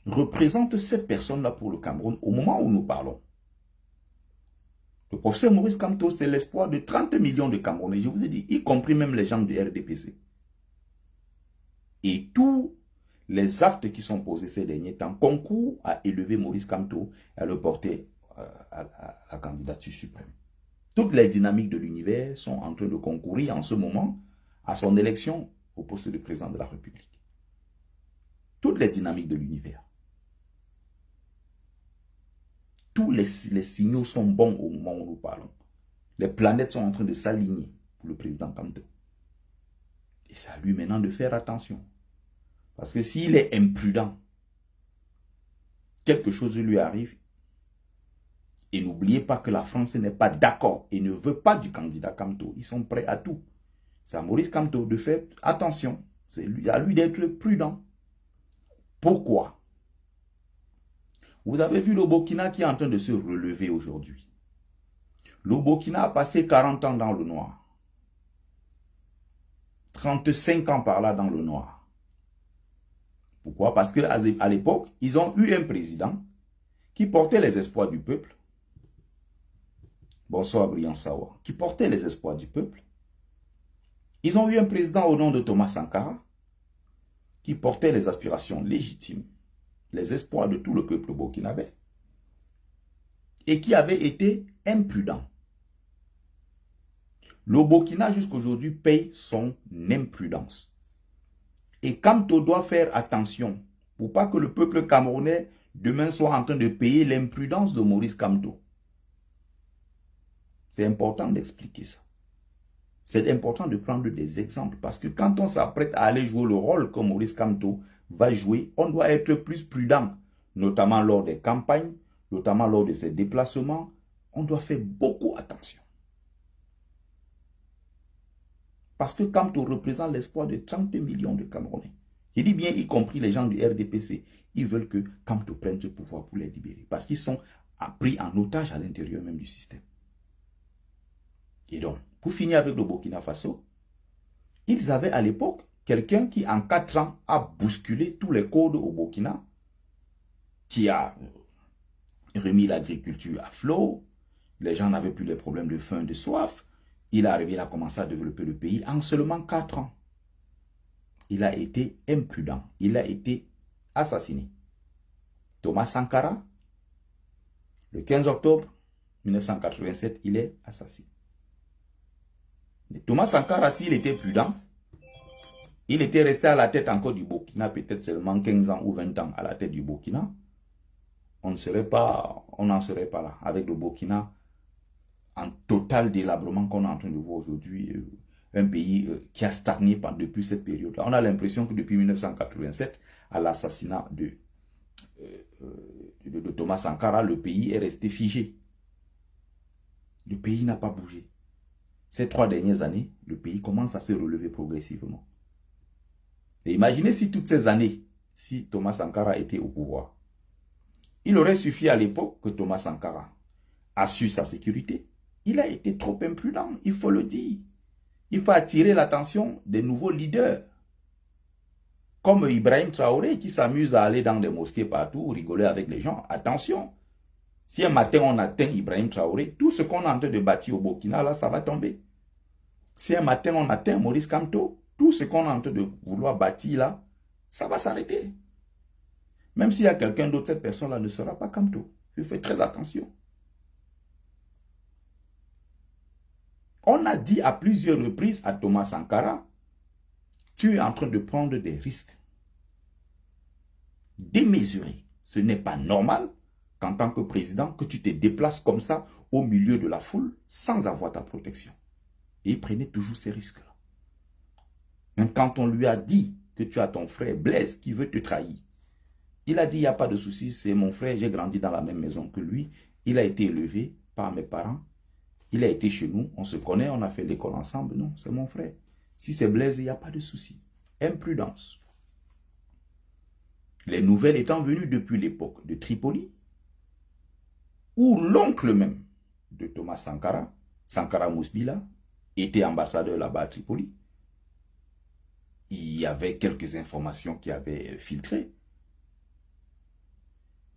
représente cette personne-là pour le Cameroun au moment où nous parlons. Le professeur Maurice Kamto, c'est l'espoir de 30 millions de Camerounais, je vous ai dit, y compris même les gens du RDPC. Et tous les actes qui sont posés ces derniers temps concourent à élever Maurice Kamto et à le porter à la candidature suprême. Toutes les dynamiques de l'univers sont en train de concourir en ce moment à son élection au poste de président de la République. Toutes les dynamiques de l'univers. Tous les signaux sont bons au moment où nous parlons. Les planètes sont en train de s'aligner pour le président Kamto. Et c'est à lui maintenant de faire attention. Parce que s'il est imprudent, quelque chose lui arrive. Et n'oubliez pas que la France n'est pas d'accord et ne veut pas du candidat Kamto. Ils sont prêts à tout. C'est à Maurice Kamto de faire attention. C'est à lui d'être prudent. Pourquoi? Vous avez vu le Burkina qui est en train de se relever aujourd'hui. Le Burkina a passé 40 ans dans le noir. 35 ans par là dans le noir. Pourquoi? Parce qu'à l'époque, ils ont eu un président qui portait les espoirs du peuple. Bonsoir, Brian Sawa. Qui portait les espoirs du peuple. Ils ont eu un président au nom de Thomas Sankara qui portait les aspirations légitimes, les espoirs de tout le peuple burkinabé et qui avait été imprudent. Le Burkina jusqu'à aujourd'hui paye son imprudence. Et Kamto doit faire attention pour pas que le peuple camerounais demain soit en train de payer l'imprudence de Maurice Kamto. C'est important d'expliquer ça. C'est important de prendre des exemples parce que quand on s'apprête à aller jouer le rôle que Maurice Kamto va jouer, on doit être plus prudent, notamment lors des campagnes, notamment lors de ces déplacements. On doit faire beaucoup attention. Parce que Kamto représente l'espoir de 30 millions de Camerounais. Je dis bien, y compris les gens du RDPC, ils veulent que Kamto prenne ce pouvoir pour les libérer. Parce qu'ils sont pris en otage à l'intérieur même du système. Et donc, pour finir avec le Burkina Faso, ils avaient à l'époque quelqu'un qui, en 4 ans, a bousculé tous les codes au Burkina, qui a remis l'agriculture à flot, les gens n'avaient plus les problèmes de faim, de soif. Il est arrivé, il a commencé à développer le pays en seulement 4 ans. Il a été imprudent, il a été assassiné. Thomas Sankara, le 15 octobre 1987, il est assassiné. Mais Thomas Sankara, s'il était prudent, il était resté à la tête encore du Burkina, peut-être seulement 15 ans ou 20 ans à la tête du Burkina. On n'en serait pas là, avec le Burkina en total délabrement qu'on est en train de voir aujourd'hui, un pays qui a stagné depuis cette période-là. On a l'impression que depuis 1987, à l'assassinat de Thomas Sankara, le pays est resté figé. Le pays n'a pas bougé. Ces 3 dernières années, le pays commence à se relever progressivement. Et imaginez si toutes ces années, si Thomas Sankara était au pouvoir, il aurait suffi à l'époque que Thomas Sankara assure sa sécurité. Il a été trop imprudent, il faut le dire. Il faut attirer l'attention des nouveaux leaders. Comme Ibrahim Traoré qui s'amuse à aller dans des mosquées partout, rigoler avec les gens. Attention, si un matin on atteint Ibrahim Traoré, tout ce qu'on est en train de bâtir au Burkina, là, ça va tomber. Si un matin on atteint Maurice Kamto, tout ce qu'on est en train de vouloir bâtir là, ça va s'arrêter. Même s'il y a quelqu'un d'autre, cette personne-là ne sera pas Kamto. Il faut faire très attention. On a dit à plusieurs reprises à Thomas Sankara, tu es en train de prendre des risques démesurés. Ce n'est pas normal qu'en tant que président, que tu te déplaces comme ça au milieu de la foule sans avoir ta protection. Et il prenait toujours ces risques-là. Même quand on lui a dit que tu as ton frère Blaise qui veut te trahir, il a dit, il n'y a pas de souci, c'est mon frère, j'ai grandi dans la même maison que lui. Il a été élevé par mes parents. Il a été chez nous, on se connaît, on a fait l'école ensemble. Non, c'est mon frère. Si c'est Blaise, il n'y a pas de souci. Imprudence. Les nouvelles étant venues depuis l'époque de Tripoli, où l'oncle même de Thomas Sankara, Sankara Mousbila, était ambassadeur là-bas à Tripoli. Il y avait quelques informations qui avaient filtré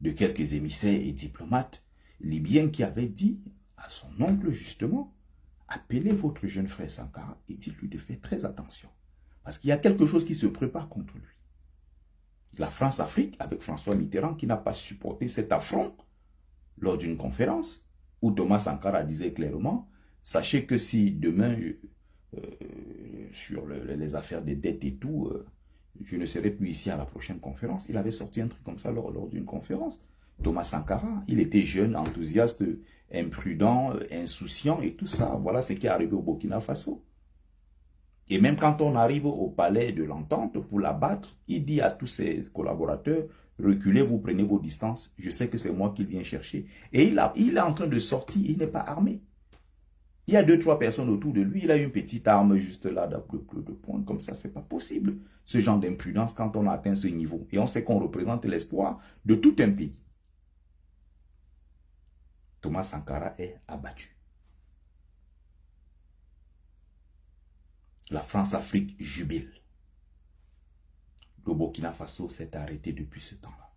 de quelques émissaires et diplomates libyens qui avaient dit à son oncle justement, appelez votre jeune frère Sankara et dites-lui de faire très attention. Parce qu'il y a quelque chose qui se prépare contre lui. La France-Afrique, avec François Mitterrand, qui n'a pas supporté cet affront lors d'une conférence, où Thomas Sankara disait clairement, sachez que si demain, sur les affaires des dettes et tout, je ne serai plus ici à la prochaine conférence. Il avait sorti un truc comme ça lors d'une conférence. Thomas Sankara, il était jeune, enthousiaste, imprudent, insouciant et tout ça. Voilà ce qui est arrivé au Burkina Faso. Et même quand on arrive au palais de l'entente pour l'abattre, il dit à tous ses collaborateurs, reculez, vous prenez vos distances, je sais que c'est moi qui viens chercher. Et il est en train de sortir, il n'est pas armé. Il y a 2-3 personnes autour de lui, il a une petite arme juste là, de pointe, comme ça, c'est pas possible. Ce genre d'imprudence quand on atteint ce niveau. Et on sait qu'on représente l'espoir de tout un pays. Thomas Sankara est abattu. La France-Afrique jubile. Le Burkina Faso s'est arrêté depuis ce temps-là.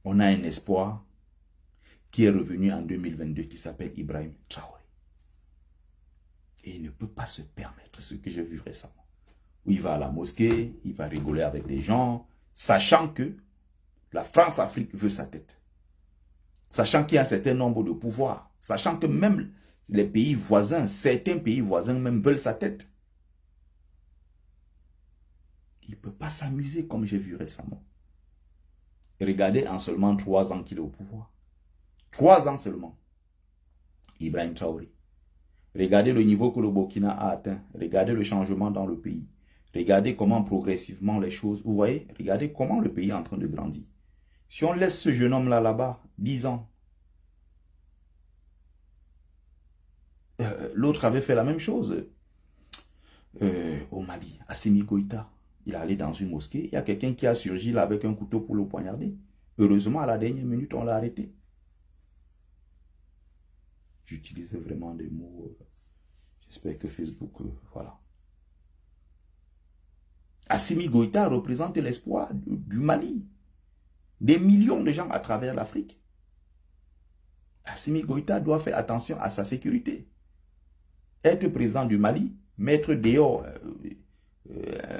On a un espoir qui est revenu en 2022 qui s'appelle Ibrahim Traoré. Et il ne peut pas se permettre ce que j'ai vu récemment. Où il va à la mosquée, il va rigoler avec des gens, sachant que la France-Afrique veut sa tête. Sachant qu'il y a un certain nombre de pouvoirs. Sachant que même les pays voisins, certains pays voisins même veulent sa tête. Il ne peut pas s'amuser comme j'ai vu récemment. Et regardez en seulement 3 ans qu'il est au pouvoir. 3 ans seulement. Ibrahim Traoré. Regardez le niveau que le Burkina a atteint. Regardez le changement dans le pays. Regardez comment progressivement les choses, vous voyez, regardez comment le pays est en train de grandir. Si on laisse ce jeune homme là-bas, 10 ans, l'autre avait fait la même chose au Mali, Assimi Goïta. Il est allé dans une mosquée, il y a quelqu'un qui a surgi là avec un couteau pour le poignarder. Heureusement, à la dernière minute, on l'a arrêté. J'utilisais vraiment des mots, j'espère que Facebook, voilà. Assimi Goïta représente l'espoir du Mali. Des millions de gens à travers l'Afrique. Assimi Goïta doit faire attention à sa sécurité. Être président du Mali, mettre dehors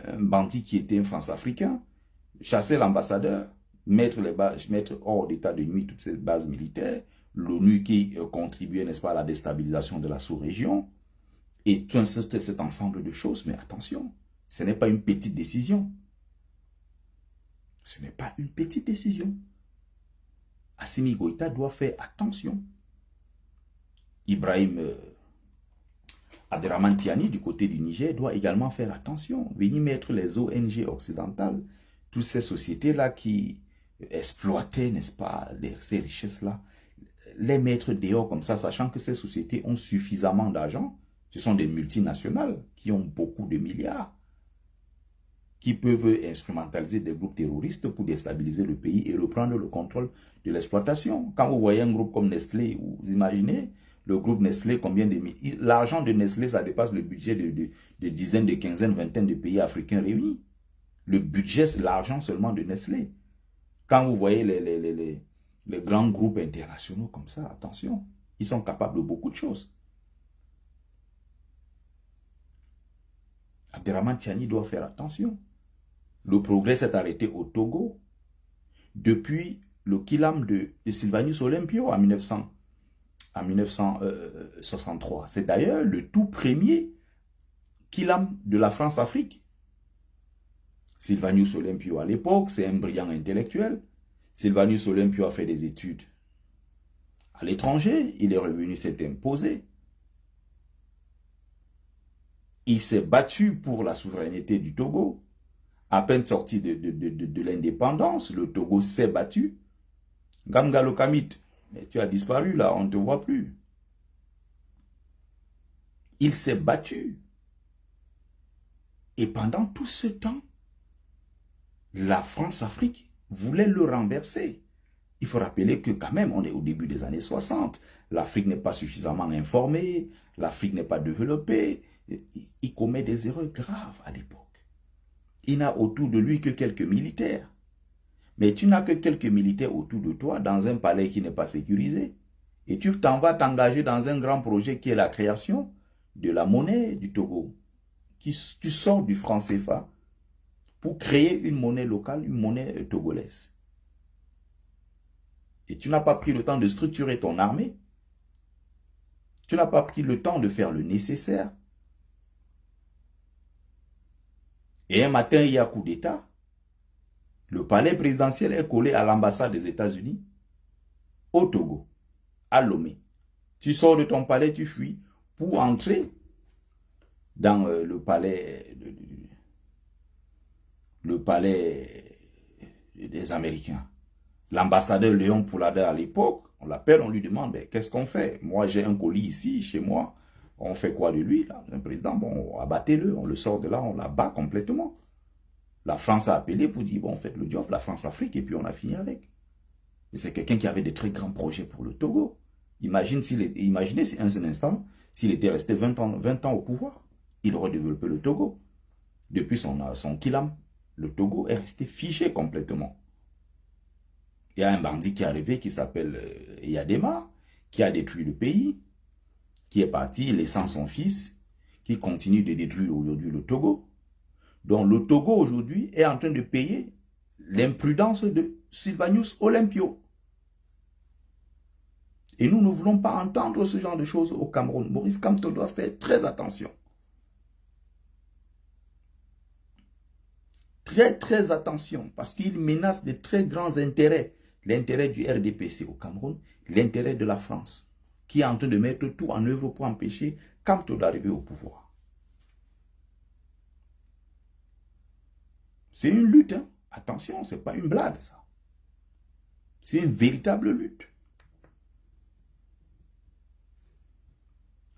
un bandit qui était un France-Africain, chasser l'ambassadeur, mettre hors d'état de nuit toutes ces bases militaires, l'ONU qui contribuait, n'est-ce pas, à la déstabilisation de la sous-région, et tout cet ensemble de choses, mais attention, ce n'est pas une petite décision. Ce n'est pas une petite décision. Assimi Goïta doit faire attention. Ibrahim Abderrahmane Tiani, du côté du Niger, doit également faire attention. Venir mettre les ONG occidentales, toutes ces sociétés-là qui exploitaient, n'est-ce pas, ces richesses-là, les mettre dehors comme ça, sachant que ces sociétés ont suffisamment d'argent. Ce sont des multinationales qui ont beaucoup de milliards, qui peuvent instrumentaliser des groupes terroristes pour déstabiliser le pays et reprendre le contrôle de l'exploitation. Quand vous voyez un groupe comme Nestlé, vous imaginez le groupe Nestlé, combien de... L'argent de Nestlé, ça dépasse le budget de dizaines, de quinzaines, vingtaines de pays africains réunis. Le budget, c'est l'argent seulement de Nestlé. Quand vous voyez les grands groupes internationaux comme ça, attention, ils sont capables de beaucoup de choses. Abderrahmane Tiani doit faire attention. Le progrès s'est arrêté au Togo depuis le Kilam de Sylvanus Olympio en 1963. C'est d'ailleurs le tout premier Kilam de la France-Afrique. Sylvanus Olympio à l'époque, c'est un brillant intellectuel. Sylvanus Olympio a fait des études à l'étranger. Il est revenu, s'est imposé. Il s'est battu pour la souveraineté du Togo. À peine sorti de l'indépendance, le Togo s'est battu. Gamgalo Kamit, mais tu as disparu là, on ne te voit plus. Il s'est battu. Et pendant tout ce temps, la France-Afrique voulait le renverser. Il faut rappeler que quand même, on est au début des années 60. L'Afrique n'est pas suffisamment informée, l'Afrique n'est pas développée. Il commet des erreurs graves à l'époque. Il n'a autour de lui que quelques militaires. Mais tu n'as que quelques militaires autour de toi dans un palais qui n'est pas sécurisé. Et tu t'en vas t'engager dans un grand projet qui est la création de la monnaie du Togo. Tu sors du franc CFA pour créer une monnaie locale, une monnaie togolaise. Et tu n'as pas pris le temps de structurer ton armée. Tu n'as pas pris le temps de faire le nécessaire. Et un matin, il y a coup d'État. Le palais présidentiel est collé à l'ambassade des États-Unis au Togo, à Lomé. Tu sors de ton palais, tu fuis pour entrer dans le palais des Américains. L'ambassadeur Léon Pouladé à l'époque, on l'appelle, on lui demande, qu'est-ce qu'on fait? Moi, j'ai un colis ici, chez moi. On fait quoi de lui, là? Un président, bon, abattez-le, on le sort de là, on l'abat complètement. La France a appelé pour dire, bon, faites le job, la France-Afrique, et puis on a fini avec. Et c'est quelqu'un qui avait de très grands projets pour le Togo. Imaginez si un instant, s'il était resté 20 ans au pouvoir, il aurait développé le Togo. Depuis son Kilam, le Togo est resté figé complètement. Il y a un bandit qui est arrivé qui s'appelle Yadema, qui a détruit le pays, qui est parti laissant son fils, qui continue de détruire aujourd'hui le Togo. Donc le Togo aujourd'hui est en train de payer l'imprudence de Sylvanus Olympio. Et nous ne voulons pas entendre ce genre de choses au Cameroun. Maurice Kamto doit faire très attention. Très, très attention, parce qu'il menace de très grands intérêts. L'intérêt du RDPC au Cameroun, l'intérêt de la France, qui est en train de mettre tout en œuvre pour empêcher Kamto d'arriver au pouvoir. C'est une lutte, hein. Attention, ce n'est pas une blague, ça. C'est une véritable lutte.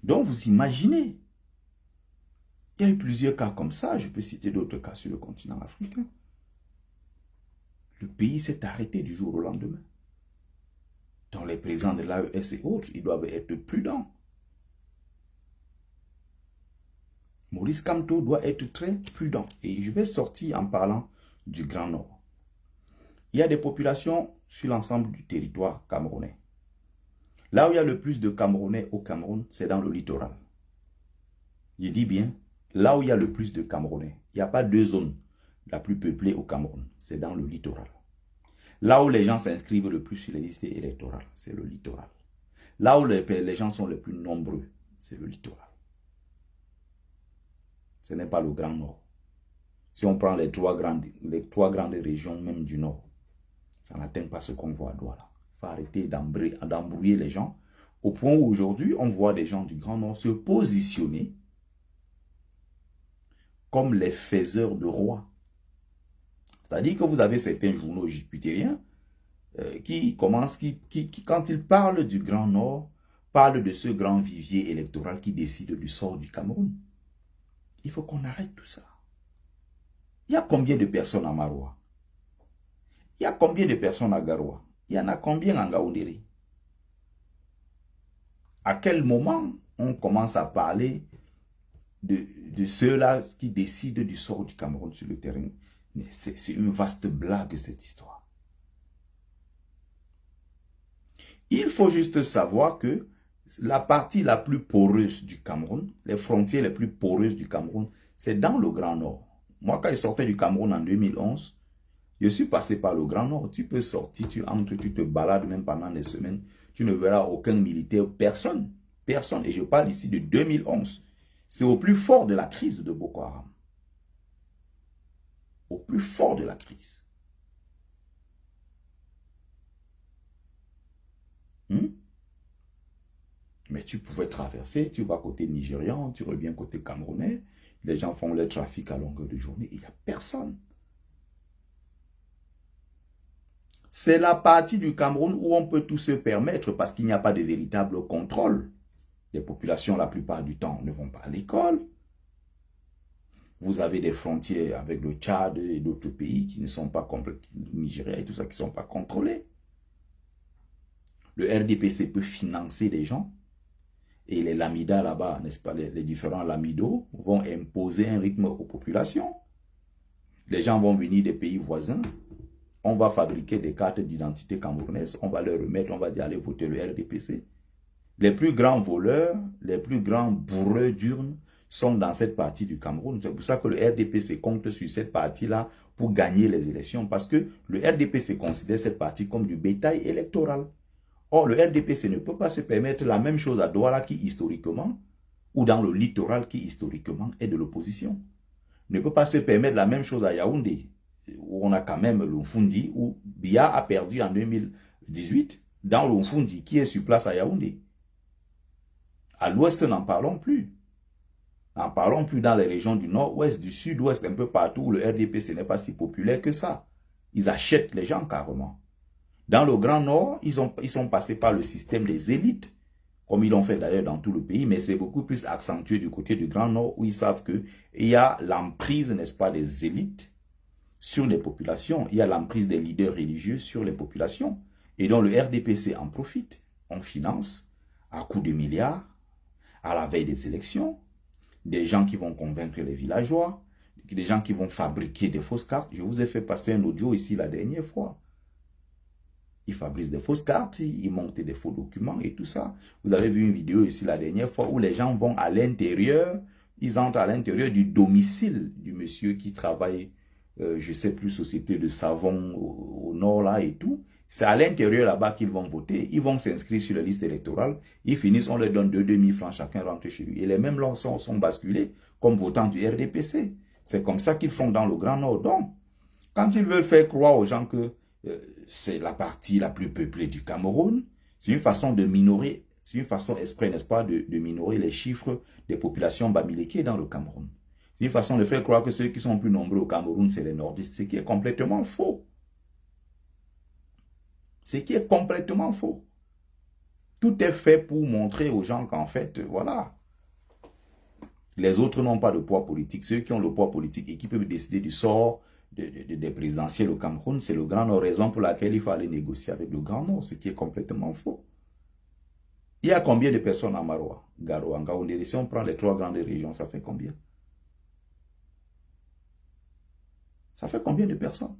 Donc, vous imaginez, il y a eu plusieurs cas comme ça, je peux citer d'autres cas sur le continent africain. Le pays s'est arrêté du jour au lendemain. Donc, les présidents de l'AES et autres, ils doivent être prudents. Maurice Kamto doit être très prudent. Et je vais sortir en parlant du Grand Nord. Il y a des populations sur l'ensemble du territoire camerounais. Là où il y a le plus de Camerounais au Cameroun, c'est dans le littoral. Je dis bien, là où il y a le plus de Camerounais. Il n'y a pas deux zones la plus peuplée au Cameroun. C'est dans le littoral. Là où les gens s'inscrivent le plus sur les listes électorales, c'est le littoral. Là où les gens sont les plus nombreux, c'est le littoral. Ce n'est pas le Grand Nord. Si on prend les trois grandes régions même du Nord, ça n'atteint pas ce qu'on voit à Douala. Il faut arrêter d'embrouiller les gens. Au point où aujourd'hui, on voit des gens du Grand Nord se positionner comme les faiseurs de rois. C'est-à-dire que vous avez certains journaux jupitériens qui, quand ils parlent du Grand Nord, parlent de ce grand vivier électoral qui décide du sort du Cameroun. Il faut qu'on arrête tout ça. Il y a combien de personnes à Maroua? Il y a combien de personnes à Garoua? Il y en a combien en Gaoundéry? À quel moment on commence à parler de ceux-là qui décident du sort du Cameroun sur le terrain? Mais c'est une vaste blague, cette histoire. Il faut juste savoir que la partie la plus poreuse du Cameroun, les frontières les plus poreuses du Cameroun, c'est dans le Grand Nord. Moi, quand je sortais du Cameroun en 2011, je suis passé par le Grand Nord. Tu peux sortir, tu entres, tu te balades même pendant des semaines. Tu ne verras aucun militaire, personne. Personne. Et je parle ici de 2011. C'est au plus fort de la crise de Boko Haram. Au plus fort de la crise. Mais tu pouvais traverser, tu vas côté nigérian, tu reviens côté camerounais. Les gens font leur trafic à longueur de journée. Il n'y a personne. C'est la partie du Cameroun où on peut tout se permettre parce qu'il n'y a pas de véritable contrôle. Les populations, la plupart du temps, ne vont pas à l'école. Vous avez des frontières avec le Tchad et d'autres pays qui ne sont pas complètement, Nigeria et tout ça, qui ne sont pas contrôlés. Le RDPC peut financer des gens. Et les lamidas là-bas, n'est-ce pas, les différents lamidos vont imposer un rythme aux populations. Les gens vont venir des pays voisins. On va fabriquer des cartes d'identité camerounaises. On va leur remettre, on va dire allez voter le RDPC. Les plus grands voleurs, les plus grands bourreux d'urnes sont dans cette partie du Cameroun. C'est pour ça que le RDPC compte sur cette partie-là pour gagner les élections. Parce que le RDPC considère cette partie comme du bétail électoral. Or, le RDPC ne peut pas se permettre la même chose à Douala qui historiquement, ou dans le littoral qui historiquement est de l'opposition. Ne peut pas se permettre la même chose à Yaoundé, où on a quand même l'Umfundi, où Biya a perdu en 2018, dans l'Umfundi qui est sur place à Yaoundé. À l'ouest, n'en parlons plus. N'en parlons plus dans les régions du nord-ouest, du sud-ouest, un peu partout où le RDPC n'est pas si populaire que ça. Ils achètent les gens carrément. Dans le Grand Nord, ils sont passés par le système des élites, comme ils l'ont fait d'ailleurs dans tout le pays, mais c'est beaucoup plus accentué du côté du Grand Nord, où ils savent qu'il y a l'emprise, n'est-ce pas, des élites sur les populations. Il y a l'emprise des leaders religieux sur les populations. Et donc le RDPC en profite. On finance à coups de milliards, à la veille des élections, des gens qui vont convaincre les villageois, des gens qui vont fabriquer des fausses cartes. Je vous ai fait passer un audio ici la dernière fois. Ils fabriquent des fausses cartes, ils montent des faux documents et tout ça. Vous avez vu une vidéo ici la dernière fois où les gens vont à l'intérieur, ils entrent à l'intérieur du domicile du monsieur qui travaille, je ne sais plus, société de savon au nord là et tout. C'est à l'intérieur là-bas qu'ils vont voter. Ils vont s'inscrire sur la liste électorale. Ils finissent, on leur donne 2 000 francs, chacun rentre chez lui. Et les mêmes là sont basculés comme votants du RDPC. C'est comme ça qu'ils font dans le Grand Nord. Donc, quand ils veulent faire croire aux gens que c'est la partie la plus peuplée du Cameroun, c'est une façon de minorer, c'est une façon exprès, n'est-ce pas, de minorer les chiffres des populations bamileke dans le Cameroun. C'est une façon de faire croire que ceux qui sont plus nombreux au Cameroun, c'est les nordistes, ce qui est complètement faux. Ce qui est complètement faux. Tout est fait pour montrer aux gens qu'en fait, voilà, les autres n'ont pas de poids politique. Ceux qui ont le poids politique et qui peuvent décider du sort des présidentielles au Cameroun, c'est le Grand Nord, raison pour laquelle il faut aller négocier avec le Grand Nord, ce qui est complètement faux. Il y a combien de personnes à Maroua, Garo, en Gaoundéré? Si on prend les 3 grandes régions, ça fait combien? Ça fait combien de personnes?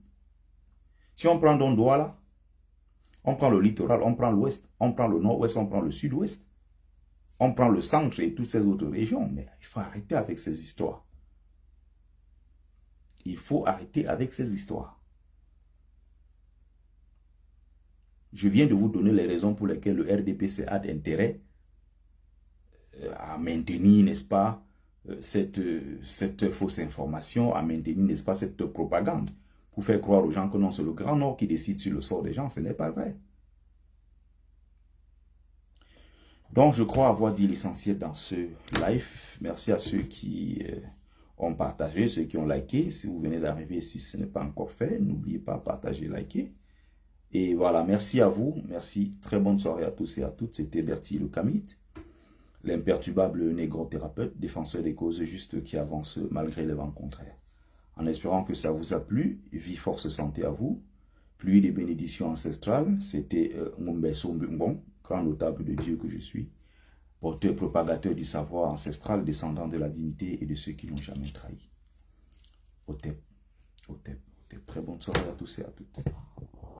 Si on prend donc Douala, on prend le littoral, on prend l'ouest, on prend le nord-ouest, on prend le sud-ouest, on prend le centre et toutes ces autres régions. Mais il faut arrêter avec ces histoires. Il faut arrêter avec ces histoires. Je viens de vous donner les raisons pour lesquelles le RDPC a d'intérêt à maintenir, n'est-ce pas, cette fausse information, à maintenir, n'est-ce pas, cette propagande, pour faire croire aux gens que non, c'est le Grand Nord qui décide sur le sort des gens. Ce n'est pas vrai. Donc, je crois avoir dit l'essentiel dans ce live. Merci à ceux qui ont partagé, ceux qui ont liké. Si vous venez d'arriver, si ce n'est pas encore fait, n'oubliez pas de partager, liker. Et voilà, merci à vous. Merci. Très bonne soirée à tous et à toutes. C'était Bertie le Kamite, l'imperturbable négro-thérapeute, défenseur des causes justes qui avance malgré les vents contraires. En espérant que ça vous a plu, vie, force, santé à vous. Pluie de bénédictions ancestrales. C'était Mumbeso Mbungon, grand notable de Dieu que je suis, porteur propagateur du savoir ancestral, descendant de la dignité et de ceux qui n'ont jamais trahi. Otep, Otep, Otep. Très bonne soirée à tous et à toutes.